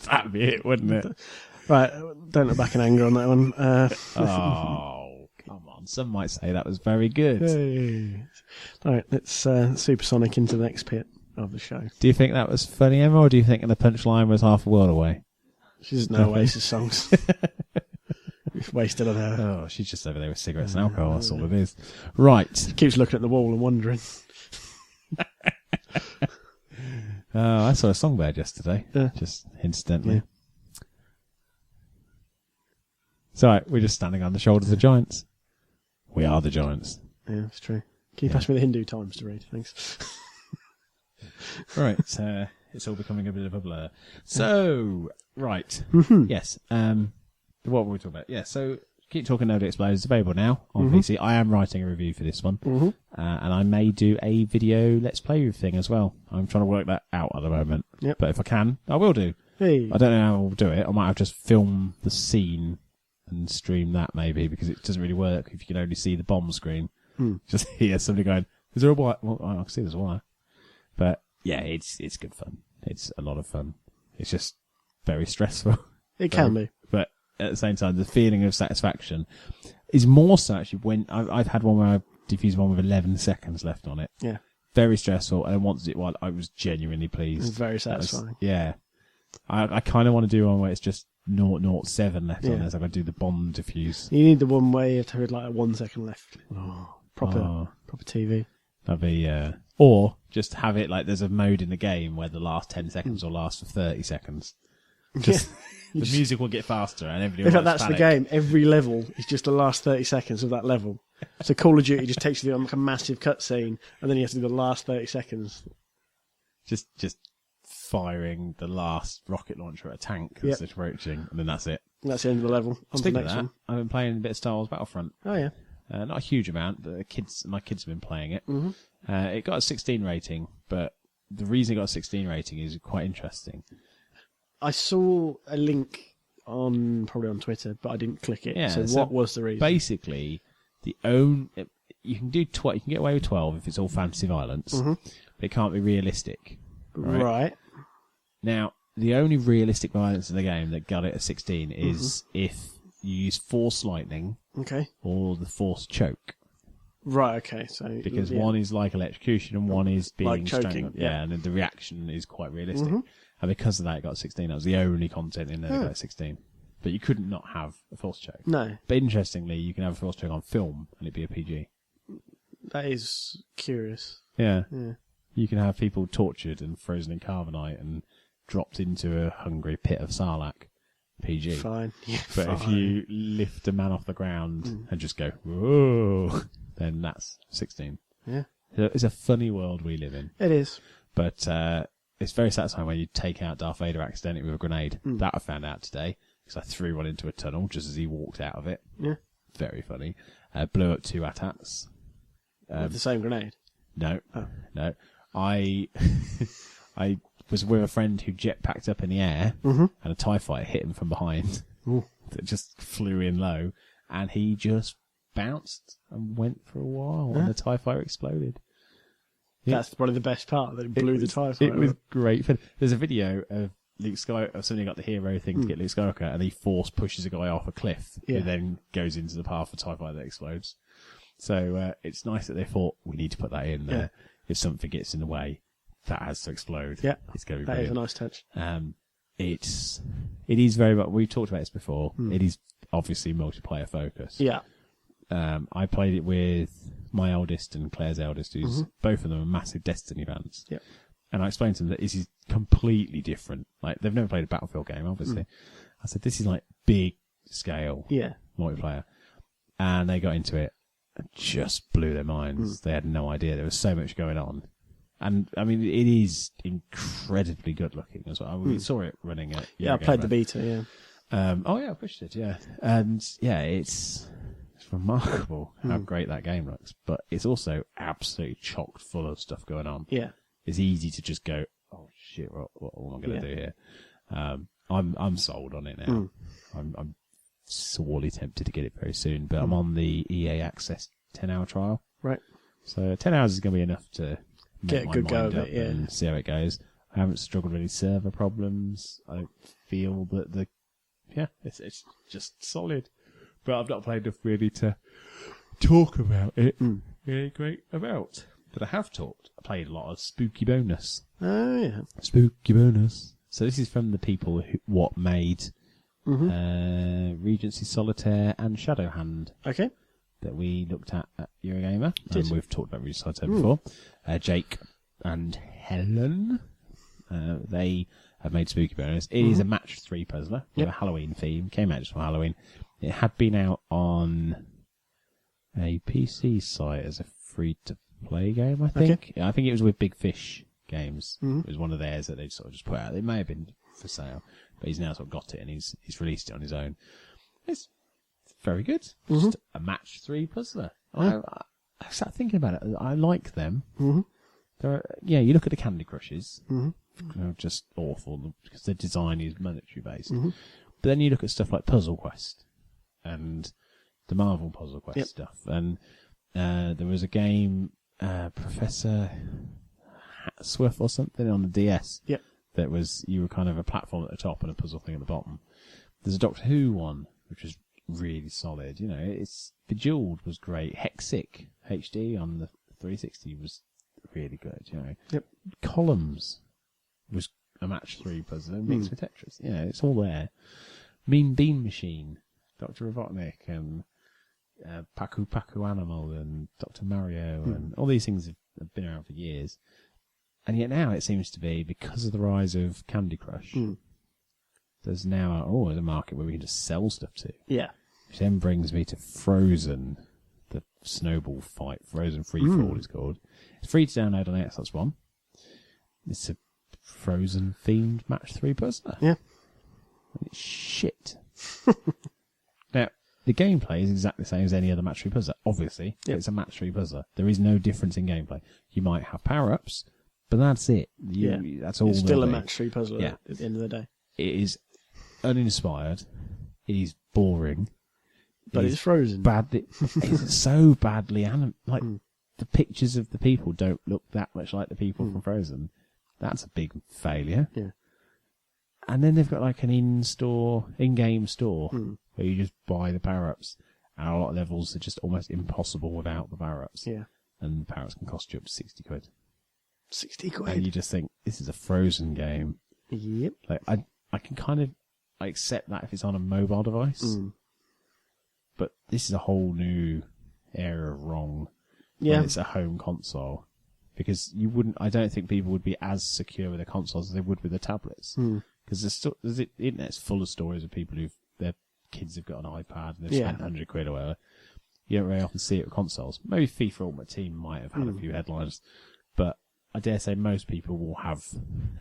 That'd be it, wouldn't it? Right, don't look back in anger on that one. Oh, come on. Some might say that was very good. Hey. All right, let's supersonic into the next bit of the show. Do you think that was funny, Emma, or do you think the punchline was half a world away? She doesn't know Oasis songs. We've wasted on her. Oh, she's just over there with cigarettes and alcohol. That's all it is. Right. She keeps looking at the wall and wondering. I saw a songbird yesterday, just incidentally. Yeah. It's all right. We're just standing on the shoulders of giants. We are the giants. Yeah, that's true. Can you pass me the Hindu Times to read? Thanks. Right. It's all becoming a bit of a blur. So, right. Yes. What were we talking about? Yeah, so Keep Talking Nobody Explodes is available now on PC. I am writing a review for this one. And I may do a video Let's Play thing as well. I'm trying to work that out at the moment. Yep. But if I can, I will do. Hey. I don't know how I'll do it. I might have just film the scene and stream that maybe, because it doesn't really work if you can only see the bomb screen. Just hear somebody going, is there a wire? Well, I can see there's a wire. But yeah, it's good fun. It's a lot of fun. It's just very stressful. It can be. But at the same time, the feeling of satisfaction is more so actually when I've had one where I defused one with 11 seconds left on it. Yeah. Very stressful. And then once it was, I was genuinely pleased. It's very satisfying. Yeah. I kind of want to do one where it's just 0.07 left on there, so I can do the bomb defuse. You need the one where you have to have like 1 second left. Proper TV. That'd be, or just have it like there's a mode in the game where the last 10 seconds will last for 30 seconds. Just the music will get faster and everybody will In fact, that's panic. the game. Every level is just the last 30 seconds of that level. So Call of Duty just takes you through like a massive cutscene, and then you have to do the last 30 seconds. Just firing the last rocket launcher at a tank that's approaching, and then that's it. And that's the end of the level. On to the Speaking of next that, one. I've been playing a bit of Star Wars Battlefront. Oh, yeah. Not a huge amount, but my kids have been playing it. It got a 16 rating, but the reason it got a 16 rating is quite interesting. I saw a link probably on Twitter, but I didn't click it. Yeah, so what was the reason? Basically, you can get away with 12 if it's all fantasy violence, but it can't be realistic. Right. Now, the only realistic violence in the game that got it a 16 is if you use Force Lightning or the Force Choke. Right, okay. So Because one is like electrocution and one is being like choking. strangled. Yeah, and then the reaction is quite realistic. And because of that, it got 16. That was the only content in there that got 16. But you couldn't not have a Force Choke. No. But interestingly, you can have a Force Choke on film and it'd be a PG. That is curious. Yeah. Yeah. You can have people tortured and frozen in carbonite and dropped into a hungry pit of Sarlacc. PG. Fine. Yeah, But fine. if you lift a man off the ground and just go, whoa, then that's 16. Yeah. It's a funny world we live in. It is. But it's very satisfying when you take out Darth Vader accidentally with a grenade. That I found out today, because I threw one into a tunnel just as he walked out of it. Yeah. Very funny. Blew up 2 AT-ATs. With the same grenade. No. No. I was with a friend who jetpacked up in the air, and a TIE fighter hit him from behind. That just flew in low, and he just bounced and went for a while, and the TIE fighter exploded. That's probably the best part, that it blew the TIE fighter. It was great. There's a video of Luke Skywalker, somebody got the hero thing to get Luke Skywalker, and he force pushes a guy off a cliff, who then goes into the path of a TIE fighter that explodes. So it's nice that they thought, we need to put that in there. If something gets in the way, that has to explode. Yeah, it's going to be that brilliant. is a nice touch. It is very much, we've talked about this before, it is obviously multiplayer focused. Yeah. I played it with my eldest and Claire's eldest, who's both of them are massive Destiny fans. Yeah. And I explained to them that this is completely different. Like, they've never played a Battlefield game, obviously. I said, this is like big scale multiplayer. And they got into it and just blew their minds. They had no idea. There was so much going on. And, I mean, it is incredibly good looking as well. We saw it running at... Yeah, I played the beta, yeah. I pushed it, yeah. And, yeah, it's remarkable how great that game looks. But it's also absolutely chocked full of stuff going on. Yeah. It's easy to just go, oh, shit, what am I going to do here? I'm sold on it now. I'm sorely tempted to get it very soon, but I'm on the EA Access 10-hour trial. Right. So 10 hours is going to be enough to get a good go of it, and see how it goes. I haven't struggled with any server problems. I don't feel that it's just solid. But I've not played enough really to talk about it really great about. But I have I played a lot of Spooky Bonus. Oh, yeah. Spooky Bonus. So this is from the people what made Regency Solitaire and Shadowhand. Okay. That we looked at Eurogamer. Did. We've talked about Regency Solitaire before. Jake and Helen. They have made Spooky Bonus. It is a match 3 puzzler with a Halloween theme. Came out just for Halloween. It had been out on a PC site as a free-to-play game, I think. Okay. I think it was with Big Fish Games. It was one of theirs that they'd sort of just put out. It may have been for sale, but he's now sort of got it and he's released it on his own. It's very good. Just a match 3 puzzler. I sat thinking about it. I like them. You look at the Candy Crushes. They're just awful because the design is monetary based. But then you look at stuff like Puzzle Quest and the Marvel Puzzle Quest stuff. And there was a game, Professor Hatsworth or something on the DS. That was, you were kind of a platform at the top and a puzzle thing at the bottom. There's a Doctor Who one, which was really solid. You know, it's Bejeweled was great. Hexic HD on the 360 was really good. You know, Columns was a match 3 puzzle mixed with Tetris. You know, it's all there. Mean Bean Machine, Dr. Robotnik, and Paku Paku Animal, and Dr. Mario, and all these things have been around for years. And yet now it seems to be, because of the rise of Candy Crush, there's now a market where we can just sell stuff to. Yeah. Which then brings me to Frozen, the Snowball fight. Frozen Freefall it's called. It's free to download on Xbox One. It's a Frozen-themed match 3 puzzler. Yeah. And it's shit. Now, the gameplay is exactly the same as any other match 3 puzzler. Obviously, it's a match 3 puzzler. There is no difference in gameplay. You might have power-ups, but that's it. That's all. It's still a match 3 puzzler at the end of the day. It is uninspired. It is boring. But it's Frozen. It's so badly animated. The pictures of the people don't look that much like the people from Frozen. That's a big failure. Yeah. And then they've got like an in-game store, where you just buy the power-ups. And a lot of levels are just almost impossible without the power-ups. Yeah. And the power-ups can cost you up to 60 quid. 60 quid? And you just think, this is a Frozen game. Yep. Like, I can kind of accept that if it's on a mobile device. But this is a whole new area of wrong. Yeah. When it's a home console. Because I don't think people would be as secure with their consoles as they would with their tablets. Because the internet's full of stories of people their kids have got an iPad and they've spent 100 quid or whatever. You don't very often see it with consoles. Maybe FIFA Ultimate Team might have had a few headlines. But I dare say most people will have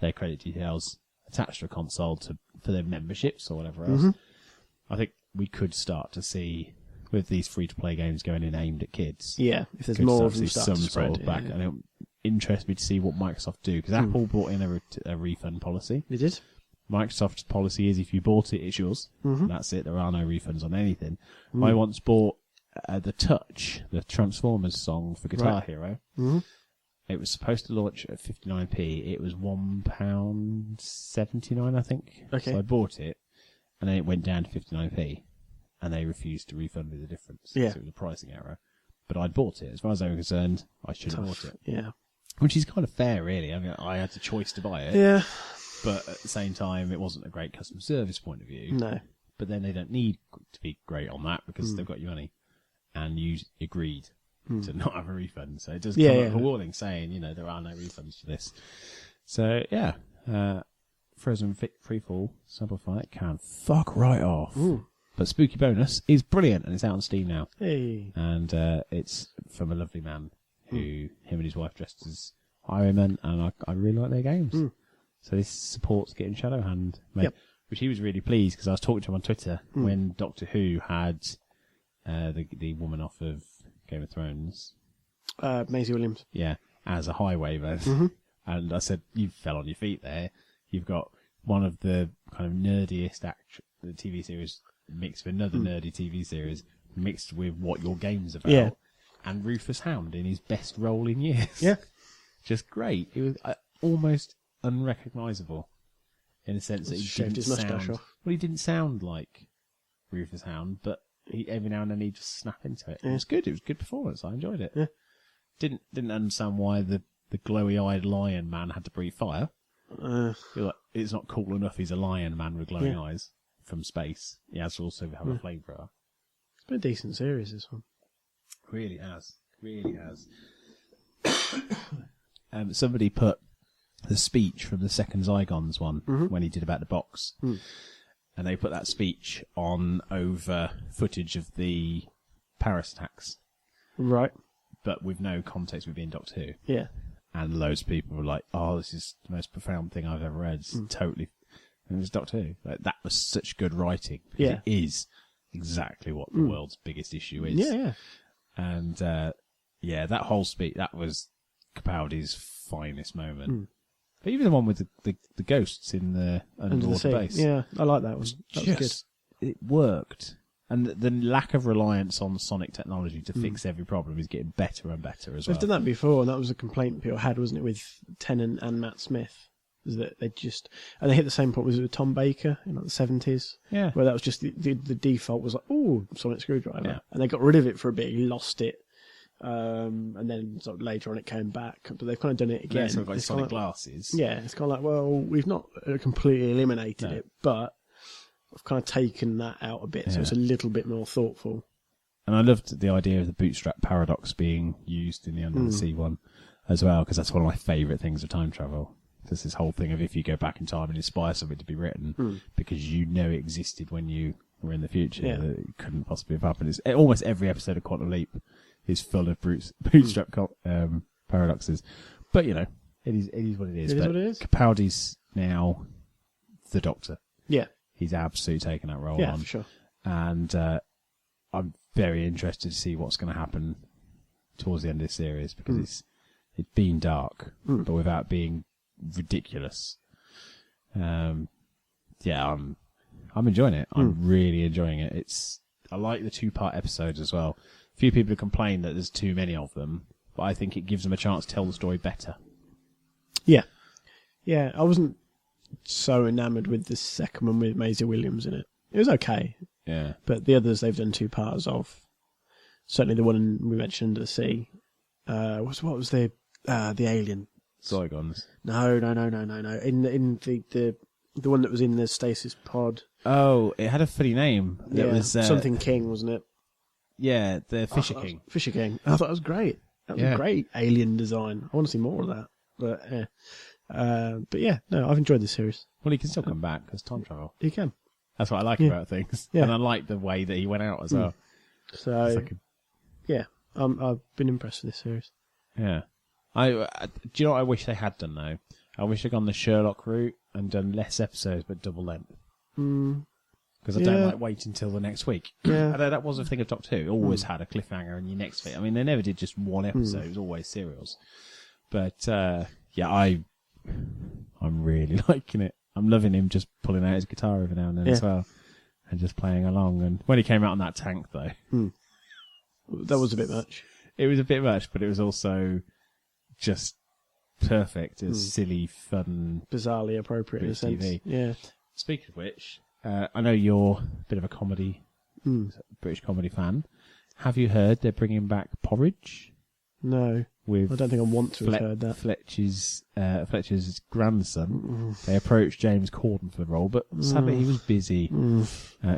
their credit details attached to a console for their memberships or whatever else. I think we could start to see, with these free-to-play games going in aimed at kids. Yeah, if there's more of them start to spread. Back. And it interests me to see what Microsoft do, because Apple brought in a refund policy. They did. Microsoft's policy is if you bought it, it's yours. That's it. There are no refunds on anything. I once bought the Touch, the Transformers song for Guitar Hero. It was supposed to launch at 59p. It was £1.79, I think. Okay. So I bought it, and then it went down to 59p. And they refused to refund me the difference. Yeah. So it was a pricing error. But I'd bought it. As far as I was concerned, I should have bought it. Yeah. Which is kind of fair, really. I mean, I had the choice to buy it. Yeah. But at the same time, it wasn't a great customer service point of view. No. But then they don't need to be great on that because they've got your money. And you agreed to not have a refund. So it does come up with a warning saying, there are no refunds for this. So, Frozen Freefall, Snowball fight can fuck right off. But Spooky Bonus is brilliant, and it's out on Steam now. Hey. And it's from a lovely man who, him and his wife dressed as Highwaymen, and I really like their games. So this supports getting Shadowhand made, which he was really pleased, because I was talking to him on Twitter when Doctor Who had the woman off of Game of Thrones. Maisie Williams. Yeah, as a Highwayman. And I said, you fell on your feet there. You've got one of the kind of nerdiest the TV series mixed with another nerdy TV series, mixed with what your game's about, and Rufus Hound in his best role in years. Yeah. Just great. It was almost unrecognisable in a sense that he didn't sound... Well, he didn't sound like Rufus Hound, but every now and then he'd just snap into it. Yeah. It was good. It was a good performance. I enjoyed it. Yeah. Didn't understand why the glowy-eyed lion man had to breathe fire. You're like, it's not cool enough. He's a lion man with glowing eyes from space. He has to also have a flamethrower. It's been a decent series, this one. Really has. Somebody put the speech from the second Zygons one when he did about the box. And they put that speech on over footage of the Paris attacks. Right. But with no context with being Doctor Who. Yeah. And loads of people were like, oh, this is the most profound thing I've ever read. It's totally... And it was Doctor Who. Like, that was such good writing. It is exactly what the world's biggest issue is. Yeah. And, that whole speech, that was Capaldi's finest moment. But even the one with the ghosts in the underwater base. Yeah, I like that one. That was good. It worked. And the lack of reliance on sonic technology to fix every problem is getting better and better as well. They've done that before, and that was a complaint people had, wasn't it, with Tennant and Matt Smith? Is that they just... And they hit the same point with Tom Baker in like the 70s. Yeah. Where that was just... The default was like, oh, sonic screwdriver. Yeah. And they got rid of it for a bit. He lost it. And then sort of later on it came back. But they've kind of done it again. Sort of like sonic glasses. Yeah, it's kind of like, well, we've not completely eliminated it, but... I've kind of taken that out a bit, so it's a little bit more thoughtful. And I loved the idea of the bootstrap paradox being used in the Under the Sea one as well, because that's one of my favourite things of time travel. There's this whole thing of if you go back in time and inspire something to be written, because you know it existed when you were in the future, that it couldn't possibly have happened. It's, almost every episode of Quantum Leap is full of bootstrap paradoxes. But, you know, it is what it is. It is what it is. Capaldi's now the Doctor. Yeah. He's absolutely taken that role on. Yeah, for sure. And I'm very interested to see what's going to happen towards the end of the series, because it's been dark, but without being ridiculous. I'm enjoying it. I'm really enjoying it. I like the 2-part episodes as well. A few people have complained that there's too many of them, but I think it gives them a chance to tell the story better. Yeah. Yeah, I wasn't so enamoured with the second one with Maisie Williams in it. It was okay. Yeah. But the others they've done 2 parts of. Certainly the one we mentioned, Under the Sea. What was the alien? Zygons. No. In the one that was in the stasis pod. Oh, it had a funny name. It was something King, wasn't it? Yeah, the Fisher King. Fisher King. I thought it was great. That was a great alien design. I want to see more of that. But yeah, no, I've enjoyed this series. Well, he can still come back because time travel. He can. That's what I like about things. Yeah. And I like the way that he went out as well. So, I've been impressed with this series. Yeah. Do you know what I wish they had done, though? I wish they'd gone the Sherlock route and done less episodes but double length. Because I don't like waiting until the next week. Yeah. I know that was a thing of Doctor Who. It always had a cliffhanger in your next week. I mean, they never did just one episode. It was always serials. But, I'm really liking it. I'm loving him just pulling out his guitar every now and then as well. And just playing along. And when he came out on that tank, though... That was a bit much. It was a bit much, but it was also just perfect. It was silly, fun... Bizarrely appropriate in a sense. TV. Yeah. Speaking of which, I know you're a bit of a comedy, British comedy fan. Have you heard they're bringing back Porridge? No. I don't think I want to have heard that. Fletcher's grandson. They approached James Corden for the role, but sadly he was busy.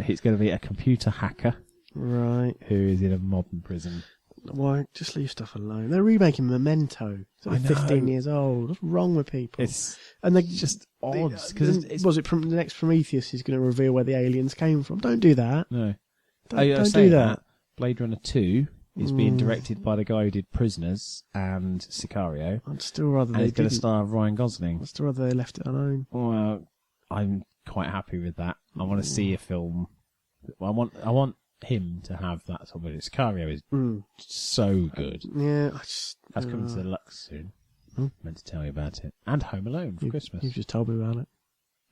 He's going to be a computer hacker, right? Who is in a modern prison. Why? Just leave stuff alone. They're remaking Memento. It's only 15 years old. What's wrong with people? And they're just odd. Was it the next Prometheus is going to reveal where the aliens came from? Don't do that. No. Don't do that. Blade Runner 2 is being directed by the guy who did Prisoners and Sicario. I'd still rather and it's going to star Ryan Gosling. I'd still rather they left it alone. Well, I'm quite happy with that. I want to see a film. I want him to have that sort of... Sicario is so good. Yeah, that's coming to the Lux soon. Meant to tell you about it. And Home Alone for Christmas. You've just told me about it.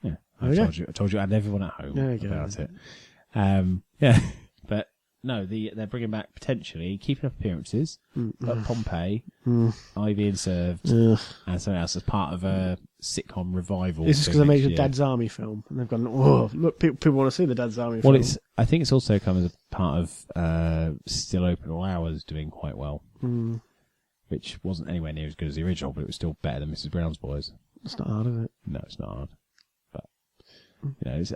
Yeah, I told you and everyone at home about it. But they're bringing back potentially keeping up appearances at Pompeii, Ivy and Served, and something else as part of a sitcom revival. This is because they made a Dad's Army film, and they've gone, "Oh, look, people want to see the Dad's Army film." Well, I think it's also come as a part of Still Open All Hours doing quite well, which wasn't anywhere near as good as the original, but it was still better than Mrs. Brown's Boys. It's not hard, is it? No, it's not hard.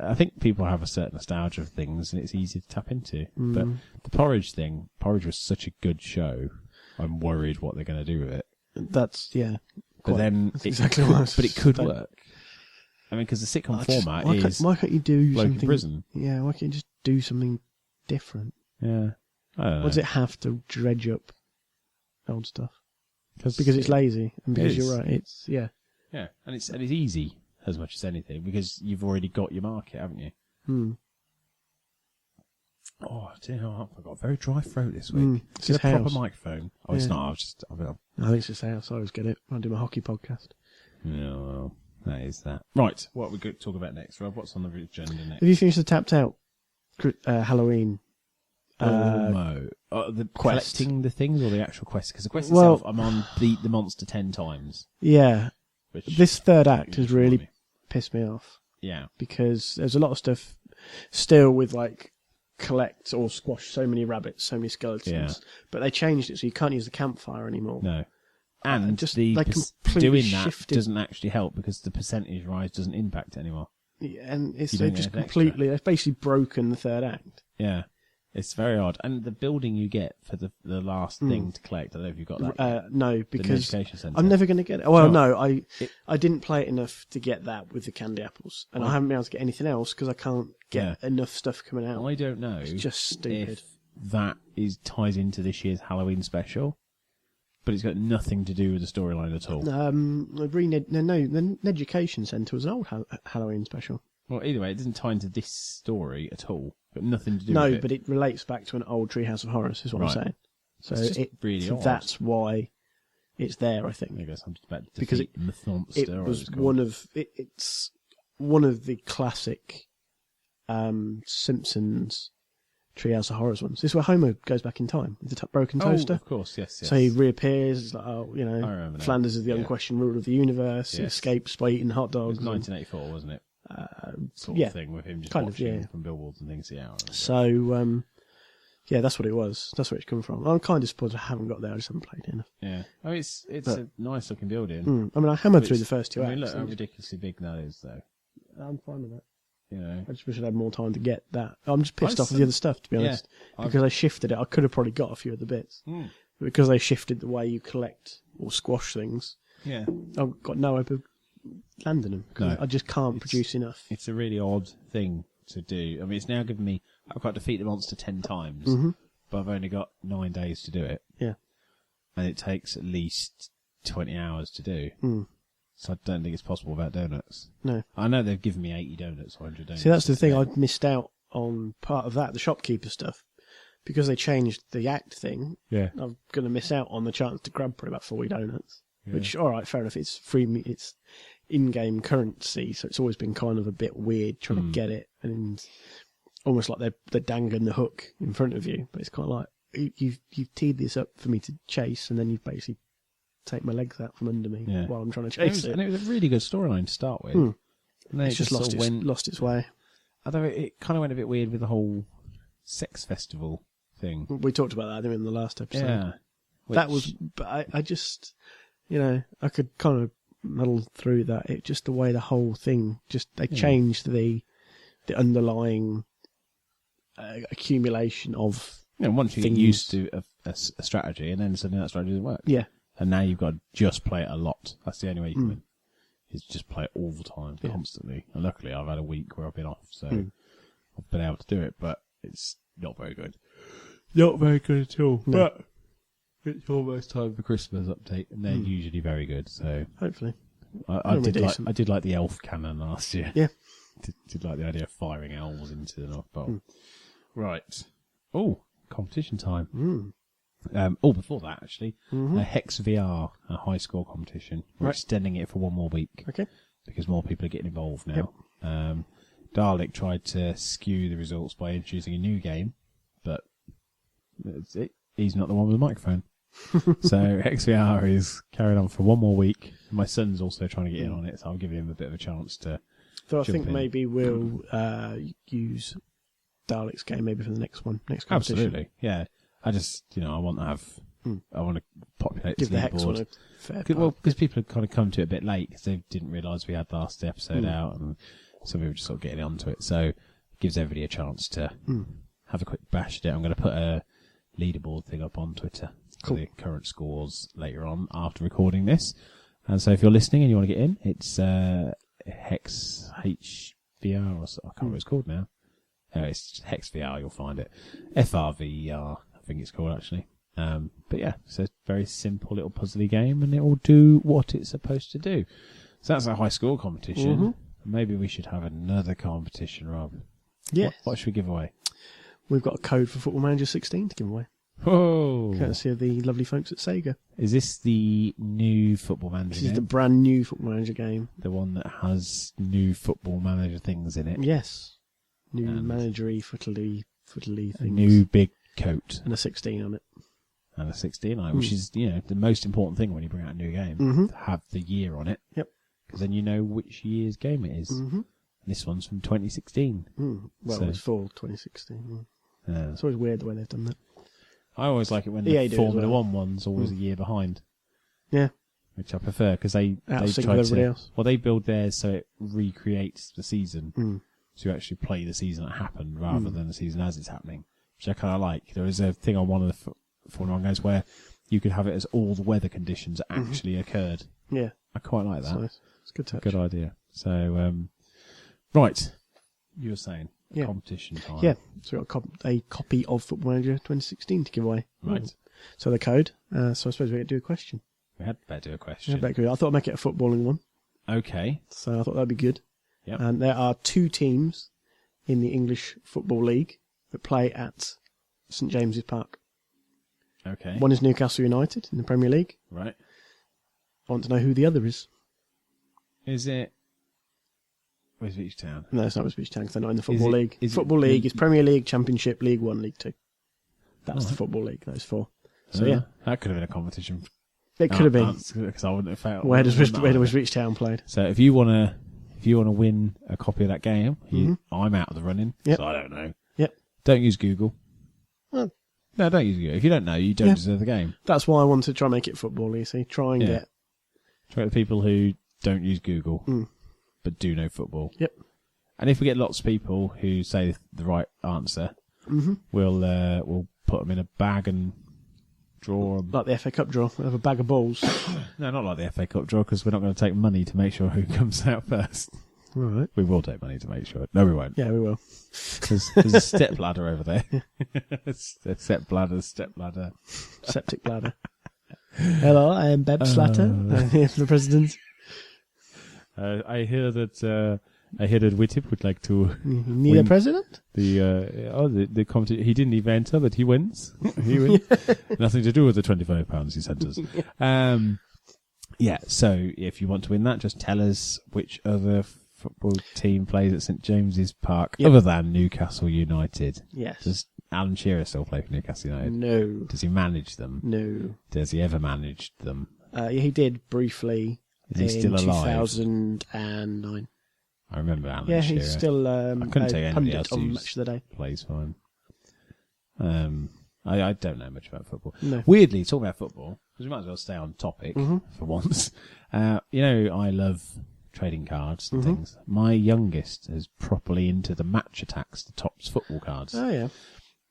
I think people have a certain nostalgia of things, and it's easy to tap into. But the Porridge was such a good show. I'm worried what they're going to do with it. That's But then that's exactly what I was but it could saying. work. I mean, because the sitcom format is why can't you do bloke in something? prison. Yeah, why can't you just do something different? Yeah, I don't know. Why does it have to dredge up old stuff? Because it's lazy, and because is. you're right. It's yeah, and it's easy as much as anything because you've already got your market, haven't you? Oh, do you know what? I've got a very dry throat this week. It's Is it a his proper house. microphone? Oh, it's Yeah. not. I think it's just house. I always get it when I do my hockey podcast. Yeah, well, that is that. Right, what are we going to talk about next, Rob? What's on the agenda next? Have you finished the Tapped Out Halloween? The quest. collecting the things or the actual quest? Because the quest Well- itself, I'm on beat the monster 10 times. Yeah, Which this third act has is really funny. pissed me off Yeah. because there's a lot of stuff still with like collect or squash so many rabbits, so many skeletons. Yeah. But they changed it so you can't use the campfire anymore. No. And just, the they completely doing that shifted. doesn't actually help because the percentage rise doesn't impact it anymore. Yeah, and it's You they've don't just get an completely they've basically broken the third act. Yeah. It's very odd. And the building you get for the last thing to collect, I don't know if you've got that yet. No, The because education centre. I'm never going to get it. Well, Oh. no, I didn't play it enough to get that with the candy apples, and I haven't been able to get anything else because I can't get enough stuff coming out. I don't know. It's just stupid. If that ties into this year's Halloween special, but it's got nothing to do with the storyline at all. The education centre was an old Halloween special. Well, either way, it doesn't tie into this story at all. Got nothing to do No, with it. but it relates back to an old Treehouse of Horrors, is what I'm Right. saying. So It's just really odd. that's why it's there, I think. I guess I'm just about to Because defeat the monster. It or was whatever it's called. it's one of the classic Simpsons Treehouse of Horrors ones. This is where Homer goes back in time with the broken toaster. of course, yes. So he reappears. It's like, I remember now. Flanders is the Yeah. unquestioned ruler of the universe. He Yes. escapes by eating hot It dogs. was 1984, wasn't it? Sort yeah. of thing with him just Kind of, watching yeah. from billboards and things. Yeah. I remember. So, yeah, that's what it was. That's where it's come from. I'm kind of disappointed I haven't got there. I just haven't played it enough. Yeah. I mean, it's But- a nice looking building. I mean, I hammered through It's- the first two I mean, acts. look how ridiculously big that is, though. I'm fine with that. You know. I just wish I'd had more time to get that. I'm just pissed I off with the other stuff, to be honest. I've- Because I shifted it. I could have probably got a few of the bits. But because they shifted the way you collect or squash things, Yeah. I've got no hope of landing them. Because No. I just can't produce enough. It's a really odd thing to do. I mean, it's now given me... I've got to defeat the monster 10 times, but I've only got 9 days to do it. Yeah. And it takes at least 20 hours to do. So I don't think it's possible without donuts. No. I know they've given me 80 donuts, 100 donuts. See, that's the thing. I've missed out on part of that, the shopkeeper stuff. Because they changed the act thing, Yeah. I'm going to miss out on the chance to grab probably about 40 donuts. Which, all right, fair enough. It's free. It's in-game currency, so it's always been kind of a bit weird trying to get it, and almost like they're dangling the hook in front of you. But it's kind of like you've teed this up for me to chase, and then you've basically take my legs out from under me while I'm trying to chase it. And it was a really good storyline to start with. And then It's just sort of lost its way. Although it kind of went a bit weird with the whole sex festival thing. We talked about that, didn't we, in the last episode. Yeah. That was, but I just, I could kind of muddle through that. It just the way the whole thing, they changed the underlying accumulation of. Once you things. get used to a strategy, and then suddenly that strategy doesn't work. Yeah. And now you've got to just play it a lot. That's the only way you can win. Is just play it all the time, constantly. And luckily, I've had a week where I've been off, so I've been able to do it. But it's not very good. Not very good at all. No. But it's almost time for Christmas update, and they're usually very good. So Hopefully. I Normally did decent. I did like the elf cannon last year. Yeah. Did like the idea of firing elves into the North Pole. Right. Oh, competition time. Before that, actually, Hex VR, a high score competition. We're extending it for one more week. Okay. Because more people are getting involved now. Dalek tried to skew the results by introducing a new game, but He's not the one with the microphone. So XVR is carried on for one more week. My son's also trying to get in on it, so I'll give him a bit of a chance to. So I think maybe we'll use Dalek's game maybe for the next competition. Absolutely, yeah. I just, I want to have, I want to populate Give this the Hex one leaderboard. a fair Well, because people have kind of come to it a bit late because they didn't realise we had the last episode out, and some people just sort of getting onto it. So it gives everybody a chance to have a quick bash at it. I'm going to put a leaderboard thing up on Twitter for the current scores later on after recording this. And so if you're listening and you want to get in, it's Hex HVR or so, I can't remember what it's called now. It's Hex VR, you'll find it. FRVR, I think it's called actually. But yeah, it's a very simple little puzzly game, and it will do what it's supposed to do. So that's a high score competition. Maybe we should have another competition, Rob. Yeah. What should we give away? We've got a code for Football Manager 16 to give away. Whoa! Courtesy of the lovely folks at SEGA. Is this the new Football Manager This game? is the brand new Football Manager game. The one that has new Football Manager things in it? Yes. New managery, footly things. A new big coat. And a 16 on it. And a 16 on it, which is, the most important thing when you bring out a new game. To have the year on it. Yep. Because then you know which year's game it is. And this one's from 2016. Well, So- it was fall 2016. Yeah. It's always weird the way they've done that. I always like it when EA the do as Formula well. 1 one's always a year behind. Yeah. Which I prefer, because they Out of sync try with everybody else. Well, they build theirs so it recreates the season. So you actually play the season that happened rather than the season as it's happening, which I kind of like. There was a thing on one of the Formula 1 games where you could have it as all the weather conditions actually occurred. Yeah. I quite like that. Nice. It's a good touch. Good idea. So, right, you were saying competition time. Yeah. So we've got a copy of Football Manager 2016 to give away. Right. So the code. So I suppose we could do a question. We had better do a question. I thought I'd make it a footballing one. Okay. So I thought that'd be good. Yep. And there are two teams in the English Football League that play at St James's Park. Okay. One is Newcastle United in the Premier League. Right. I want to know who the other is. Is it... Where's Beach Town? No, it's not West Beach Town because they're not in the Football League. Is Football it League is Premier League, Championship, League 1, League 2. That's the Football League, those four. So yeah. That could have been a competition. It could have been. Because I wouldn't have felt... Where does West Town played? So if you want to win a copy of that game, I'm out of the running, so I don't know. Yep. Don't use Google. Well, No, don't use Google. If you don't know, you don't deserve the game. that's why I wanted to try and make it football, you see. Try and get... Try the people who don't use Google, but do know football. Yep. And if we get lots of people who say the right answer, we'll put them in a bag and draw them. Like the FA Cup draw. We'll have a bag of balls. No, not like the FA Cup draw, because we're not going to take money to make sure who comes out first. Right. We will take money to make sure. No, we won't. Yeah, we will. There's a step ladder over there. A step ladder. Septic bladder. Hello, I am Beb Slatter. I'm here for the president. I hear that Whittip would like to Need a president? the competition. He didn't even enter, but he wins. He wins. Nothing to do with the £25 he sent us. So if you want to win that, just tell us which other football team plays at St James's Park other than Newcastle United. Yes. Does Alan Shearer still play for Newcastle United? No. Does he manage them? No. Does he ever manage them? He did briefly. Is he still alive? 2009. I remember Alan Yeah, Shearer. he's still I couldn't tell you anybody else on who's Match of the Day. plays fine. I don't know much about football. No. Weirdly, talking about football, because we might as well stay on topic for once. I love trading cards and things. My youngest is properly into the Match Attacks, the Topps football cards. Oh, yeah.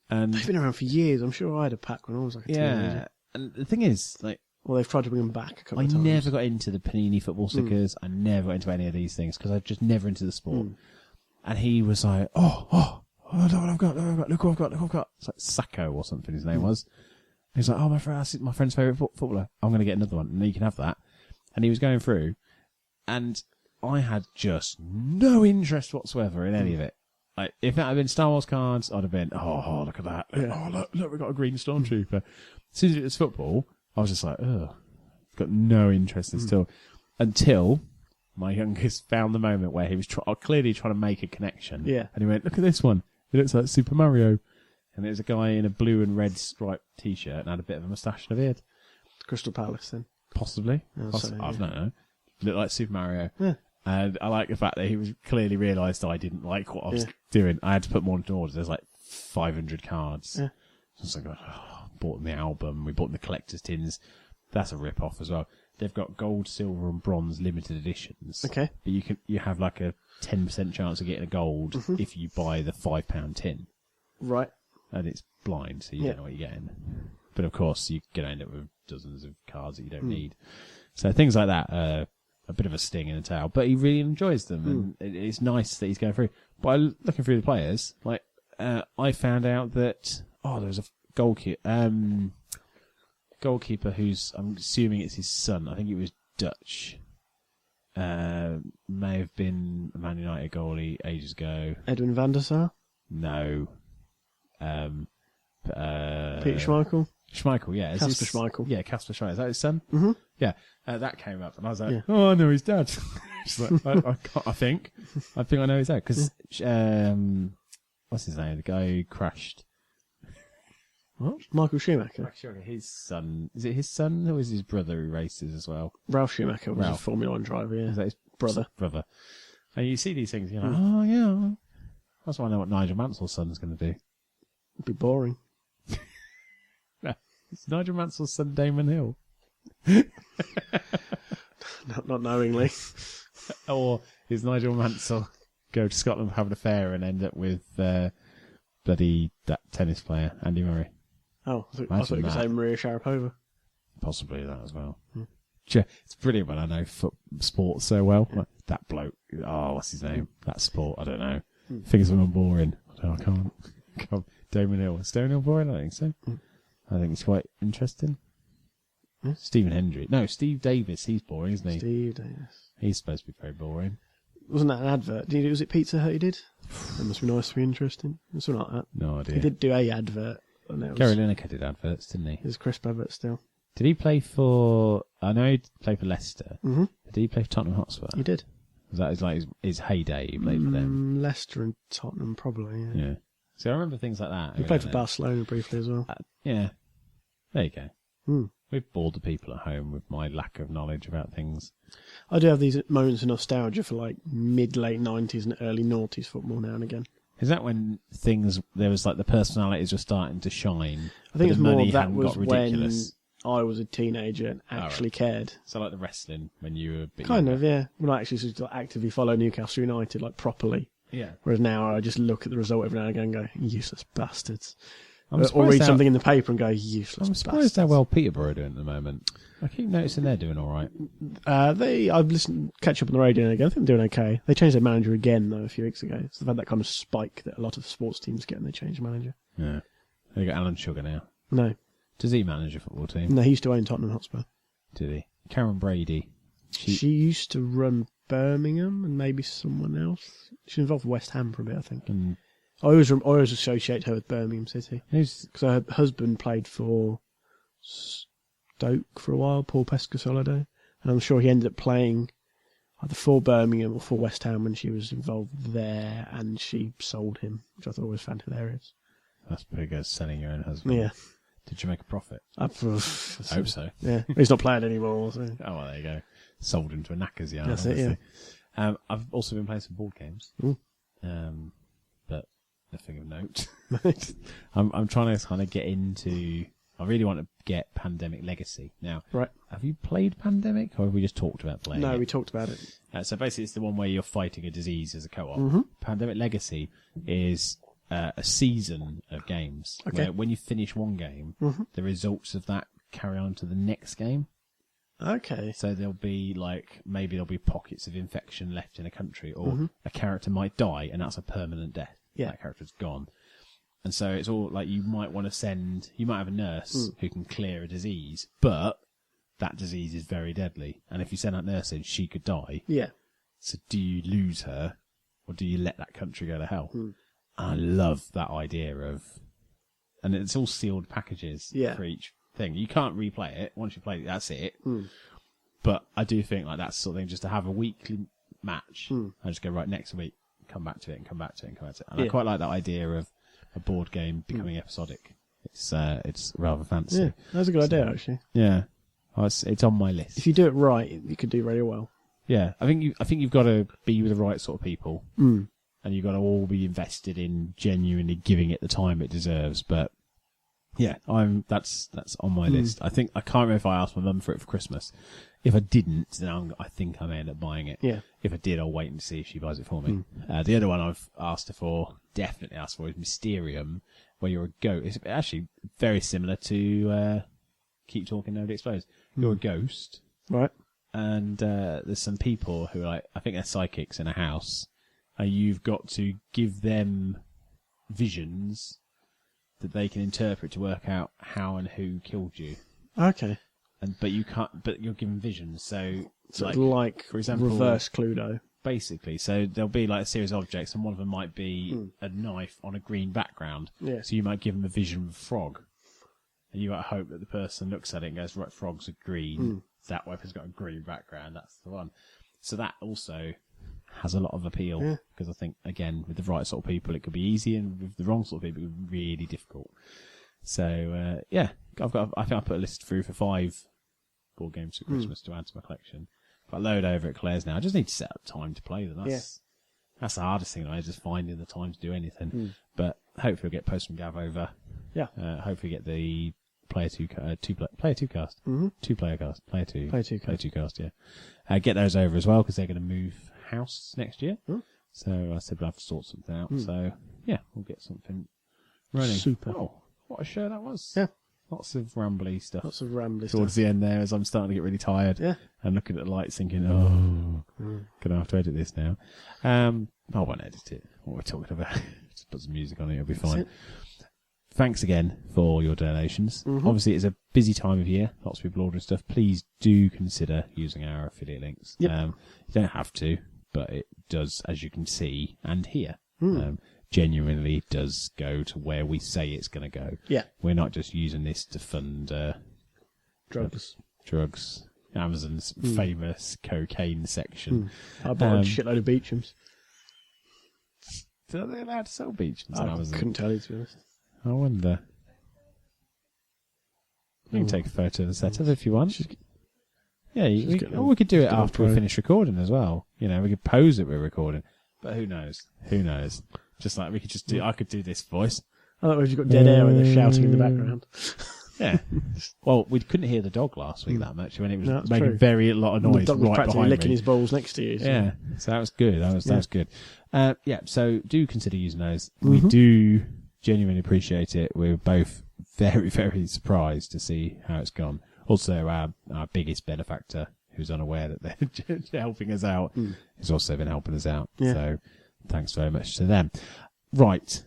And They've been around for years. I'm sure I had a pack when I was like a teenager. and the thing is, like, Well, they've tried to bring them back a couple I of times. never got into the Panini football stickers. I never got into any of these things because I just never into the sport. And he was like, oh, look what I've got, look what I've got. It's like Sacco or something his name was. He's like, oh, my friend's favourite footballer. I'm going to get another one, and you can have that. And he was going through, and I had just no interest whatsoever in any of it. Like, if that had been Star Wars cards, I'd have been, oh, look at that. Oh, look, we've got a green stormtrooper. As soon as it was football, I was just like, ugh. Got no interest until my youngest found the moment where he was clearly trying to make a connection. Yeah. And he went, look at this one. It looks like Super Mario. And and it was a guy in a blue and red striped t-shirt and had a bit of a moustache and a beard. Crystal Palace, then. Possibly. Yeah, I don't know. Looked like Super Mario. Yeah. And I like the fact that he was clearly realised I didn't like what I was doing. I had to put more into orders. There's like 500 cards. Yeah. So I was like, bought them the album. We bought them the collector's tins. That's a rip-off as well. They've got gold, silver, and bronze limited editions. Okay. But you have like a 10% chance of getting a gold if you buy the £5 tin. Right. And it's blind, so you don't know what you're getting. But of course, you're going to end up with dozens of cards that you don't need. So things like that are a bit of a sting in the tail. But he really enjoys them, and it's nice that he's going through. But looking through the players, like I found out that there was a goalkeeper who's, I'm assuming it's his son. I think it was Dutch. May have been a Man United goalie ages ago. Edwin van der Sar? No. Peter Schmeichel? Schmeichel, yeah. Kasper Schmeichel. Yeah, Kasper Schmeichel. Is that his son? Mm-hmm. Yeah. That came up, and I was like, oh, I know his dad. Like, I think I know his dad. Because, what's his name? The guy who crashed. What? Michael Schumacher? His son. Is it his son, or is his brother who races as well? Ralph Schumacher was a Formula 1 driver, yeah. Is that his brother? And you see these things, you're like, oh, yeah. That's why I know what Nigel Mansell's son's going to do. It'd be boring. It's Nigel Mansell's son, Damon Hill. Not knowingly. Or is Nigel Mansell go to Scotland, have an affair, and end up with bloody that tennis player, Andy Murray? Oh, I thought you were saying Maria Sharapova. Possibly that as well. It's brilliant when I know sports so well. Like, that bloke, what's his name? That sport, I don't know. Figures I'm boring. I can't. Damon Hill. Is Damon Hill boring? I think so. I think it's quite interesting. Stephen Hendry. No, Steve Davis. He's boring, isn't he? Steve Davis. He's supposed to be very boring. Wasn't that an advert? Was it Pizza Hut he did? That must be nice to be interesting. Something like that. No idea. He did do a advert. Gary Lineker did adverts, didn't he? There's Chris Babbitt still. Did he play for... I know he played for Leicester. Mm-hmm. Did he play for Tottenham Hotspur? He did. Was that his heyday he played for them? Leicester and Tottenham, probably, yeah. So I remember things like that. He played for Barcelona briefly as well. Yeah. There you go. Mm. We've bored the people at home with my lack of knowledge about things. I do have these moments of nostalgia for like mid-late 90s and early noughties football now and again. Is that when there was like the personalities were starting to shine? I think it's more that was when I was a teenager and actually cared. So like the wrestling when you were a bit kind younger. of, yeah. When I actually sort of actively follow Newcastle United like properly. Yeah. Whereas now I just look at the result every now and again and go, useless bastards. Or read something in the paper and go, useless I'm surprised bastards. how well Peterborough are doing at the moment. I keep noticing they're doing all right. I've listened, catch up on the radio and again. I think they're doing okay. They changed their manager again though a few weeks ago. So they've had that kind of spike that a lot of sports teams get when they change manager. Yeah. They got Alan Sugar now. No. Does he manage a football team? No, he used to own Tottenham Hotspur. Did he? Karen Brady. She used to run Birmingham and maybe someone else. She was involved with West Ham for a bit, I think. And I always associate her with Birmingham City. Who's... Because her husband played for Stoke for a while, Paul Pescasolido. And I'm sure he ended up playing either for Birmingham or for West Ham when she was involved there, and she sold him, which I thought was found hilarious. That's pretty good, selling your own husband. Yeah. Did you make a profit? I hope so. Yeah, he's not playing anymore. So. Oh, well, there you go. Sold him to a knackers yard. That's obviously. it, yeah. I've also been playing some board games, but nothing of note. I'm trying to kind of get into... I really want to get Pandemic Legacy. Now, right. Have you played Pandemic, or have we just talked about playing it? No, we talked about it. So basically, it's the one where you're fighting a disease as a co-op. Mm-hmm. Pandemic Legacy is a season of games. Okay. Where when you finish one game, the results of that carry on to the next game. Okay. So maybe there'll be pockets of infection left in a country, or a character might die, and that's a permanent death. Yeah. That character's gone. And so it's all like you might have a nurse who can clear a disease, but that disease is very deadly. And if you send that nurse in, she could die. Yeah. So do you lose her, or do you let that country go to hell? I love that idea of, and it's all sealed packages for each thing. You can't replay it. Once you play it, that's it. But I do think like that's the sort of thing, just to have a weekly match. I just go, right, next week, come back to it and come back to it and come back to it. And I quite like that idea of a board game becoming episodic. It's rather fancy. Yeah, that's a good idea, actually. Yeah, it's on my list. If you do it right, you could do really well. Yeah, I think you've got to be with the right sort of people, and you've got to all be invested in genuinely giving it the time it deserves. But yeah, that's on my list. I can't remember if I asked my mum for it for Christmas. If I didn't, then I think I may end up buying it. Yeah. If I did, I'll wait and see if she buys it for me. The other one I've definitely asked for, is Mysterium, where you're a ghost. It's actually very similar to Keep Talking, Nobody Explodes. You're a ghost. Right. And there's some people who are I think they're psychics in a house, and you've got to give them visions that they can interpret to work out how and who killed you. Okay. But you can't. But you're given visions, so like for example, reverse Cluedo. Basically, so there'll be like a series of objects, and one of them might be a knife on a green background. Yeah. So you might give them a vision of a frog, and you might hope that the person looks at it and goes, "Right, frogs are green. That weapon's got a green background. That's the one." So that also has a lot of appeal, because I think, again, with the right sort of people, it could be easy, and with the wrong sort of people, it would be really difficult. So yeah, I think I put a list through for 5 board games for Christmas to add to my collection. Got a load over at Claire's now. I just need to set up time to play them. That's the hardest thing, right? Just finding the time to do anything. But hopefully we'll get Postman Gav over. Yeah. Hopefully get the Player 2 cast. 2-player cast. Player 2 cast, yeah. Get those over as well, because they're going to move house next year. So I said we'll have to sort something out. So yeah, we'll get something running. Super. Oh, what a show that was. Yeah. Lots of rambly stuff. Towards the end there, as I'm starting to get really tired. Yeah. And looking at the lights thinking, gonna have to edit this now. I won't edit it. What we're talking about. Just put some music on it, it'll be fine. Thanks again for your donations. Obviously, it's a busy time of year. Lots of people ordering stuff. Please do consider using our affiliate links. Yep. You don't have to, but it does, as you can see and hear. Genuinely does go to where we say it's going to go. Yeah. We're not just using this to fund drugs. Amazon's famous cocaine section. I bought a shitload of Beecham's. Are they allowed to sell Beecham's on I Amazon? couldn't tell you, to be honest. I wonder. You can take a photo of the setup if you want. Yeah, we could do it after we finish recording as well. You know, we could pose that we're recording. But who knows? Who knows? Just like we could just do. I could do this voice. I don't know if you've got dead air and they're shouting in the background. Yeah. Well, we couldn't hear the dog last week that much when it was making true. a lot of noise. The dog was right practically behind licking me. his balls next to you. So. Yeah. So that was good. That was good. Yeah. So do consider using those. We do genuinely appreciate it. We're both very, very surprised to see how it's gone. Also, our biggest benefactor, who's unaware that they're helping us out, has also been helping us out. Yeah. So thanks very much to them. Right.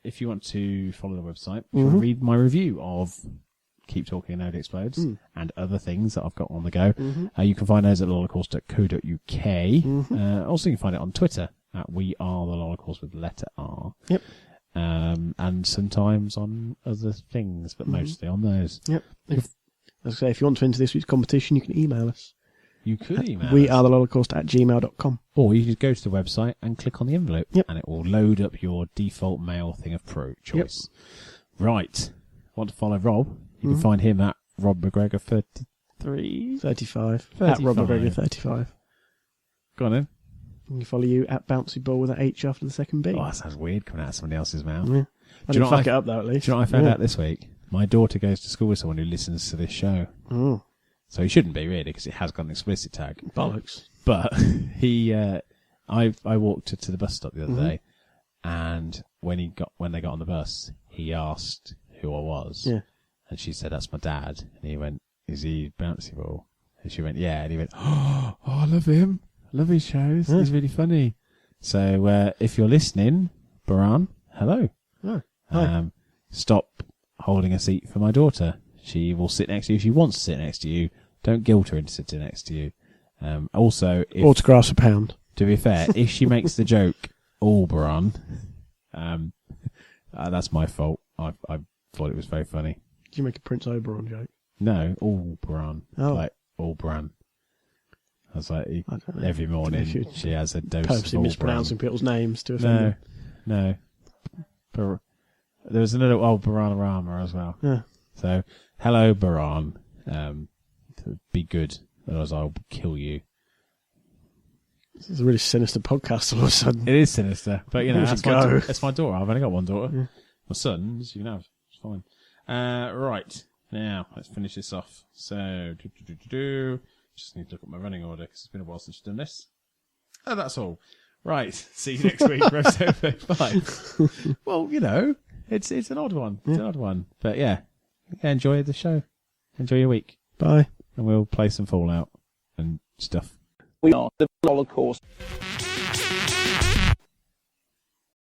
If you want to follow the website, if you want to read my review of Keep Talking and Nobody Explodes and other things that I've got on the go, you can find those at lolocaust.co.uk. Also, you can find it on Twitter at We Are the Lolocaust with the letter R. Yep. And sometimes on other things, but mostly on those. Yep. As I say, if you want to enter this week's competition, you can email us. You could email We us. are the Lolocaust@gmail.com. Or you could go to the website and click on the envelope, and it will load up your default mail thing of pro choice. Yep. Right. Want to follow Rob? You can find him at Rob McGregor 35. At Rob McGregor 35. Go on then. You can follow you at Bouncy Ball with an H after the second B. Oh, that sounds weird coming out of somebody else's mouth. Yeah. I didn't fuck it up though, at least. Do you know what I found out this week? My daughter goes to school with someone who listens to this show. Oh. So he shouldn't be really, because it has got an explicit tag. Bollocks. But I walked to the bus stop the other day, and when they got on the bus, he asked who I was. Yeah. And she said, "That's my dad." And he went, "Is he Bouncy Ball?" And she went, "Yeah." And he went, "Oh, I love him. I love his shows. He's really funny." So if you're listening, Baran, hello. Oh, hi. Stop holding a seat for my daughter. She will sit next to you if she wants to sit next to you. Don't guilt her into sitting next to you. Also, autographs £1. To be fair, if she makes the joke, Baran, that's my fault. I thought it was very funny. Did you make a Prince Oberon joke? No, Baran. Oh. Like Baran. I was like, every morning she has a dose purposely of mispronouncing people's names to offend them. No. There was another Baranarama as well. Yeah. So, hello, Baran. Be good, otherwise I'll kill you. This is a really sinister podcast all of a sudden. It is sinister, but you know, that's my daughter. I've only got one daughter. Yeah. My sons, you can have. It's fine. Right. Now, let's finish this off. So, just need to look at my running order because it's been a while since I've done this. Oh, that's all. Right. See you next week for episode 35. Well, you know, it's an odd one. It's an odd one. But yeah, enjoy the show. Enjoy your week. Bye. And we'll play some Fallout and stuff. We are the Lolocaust.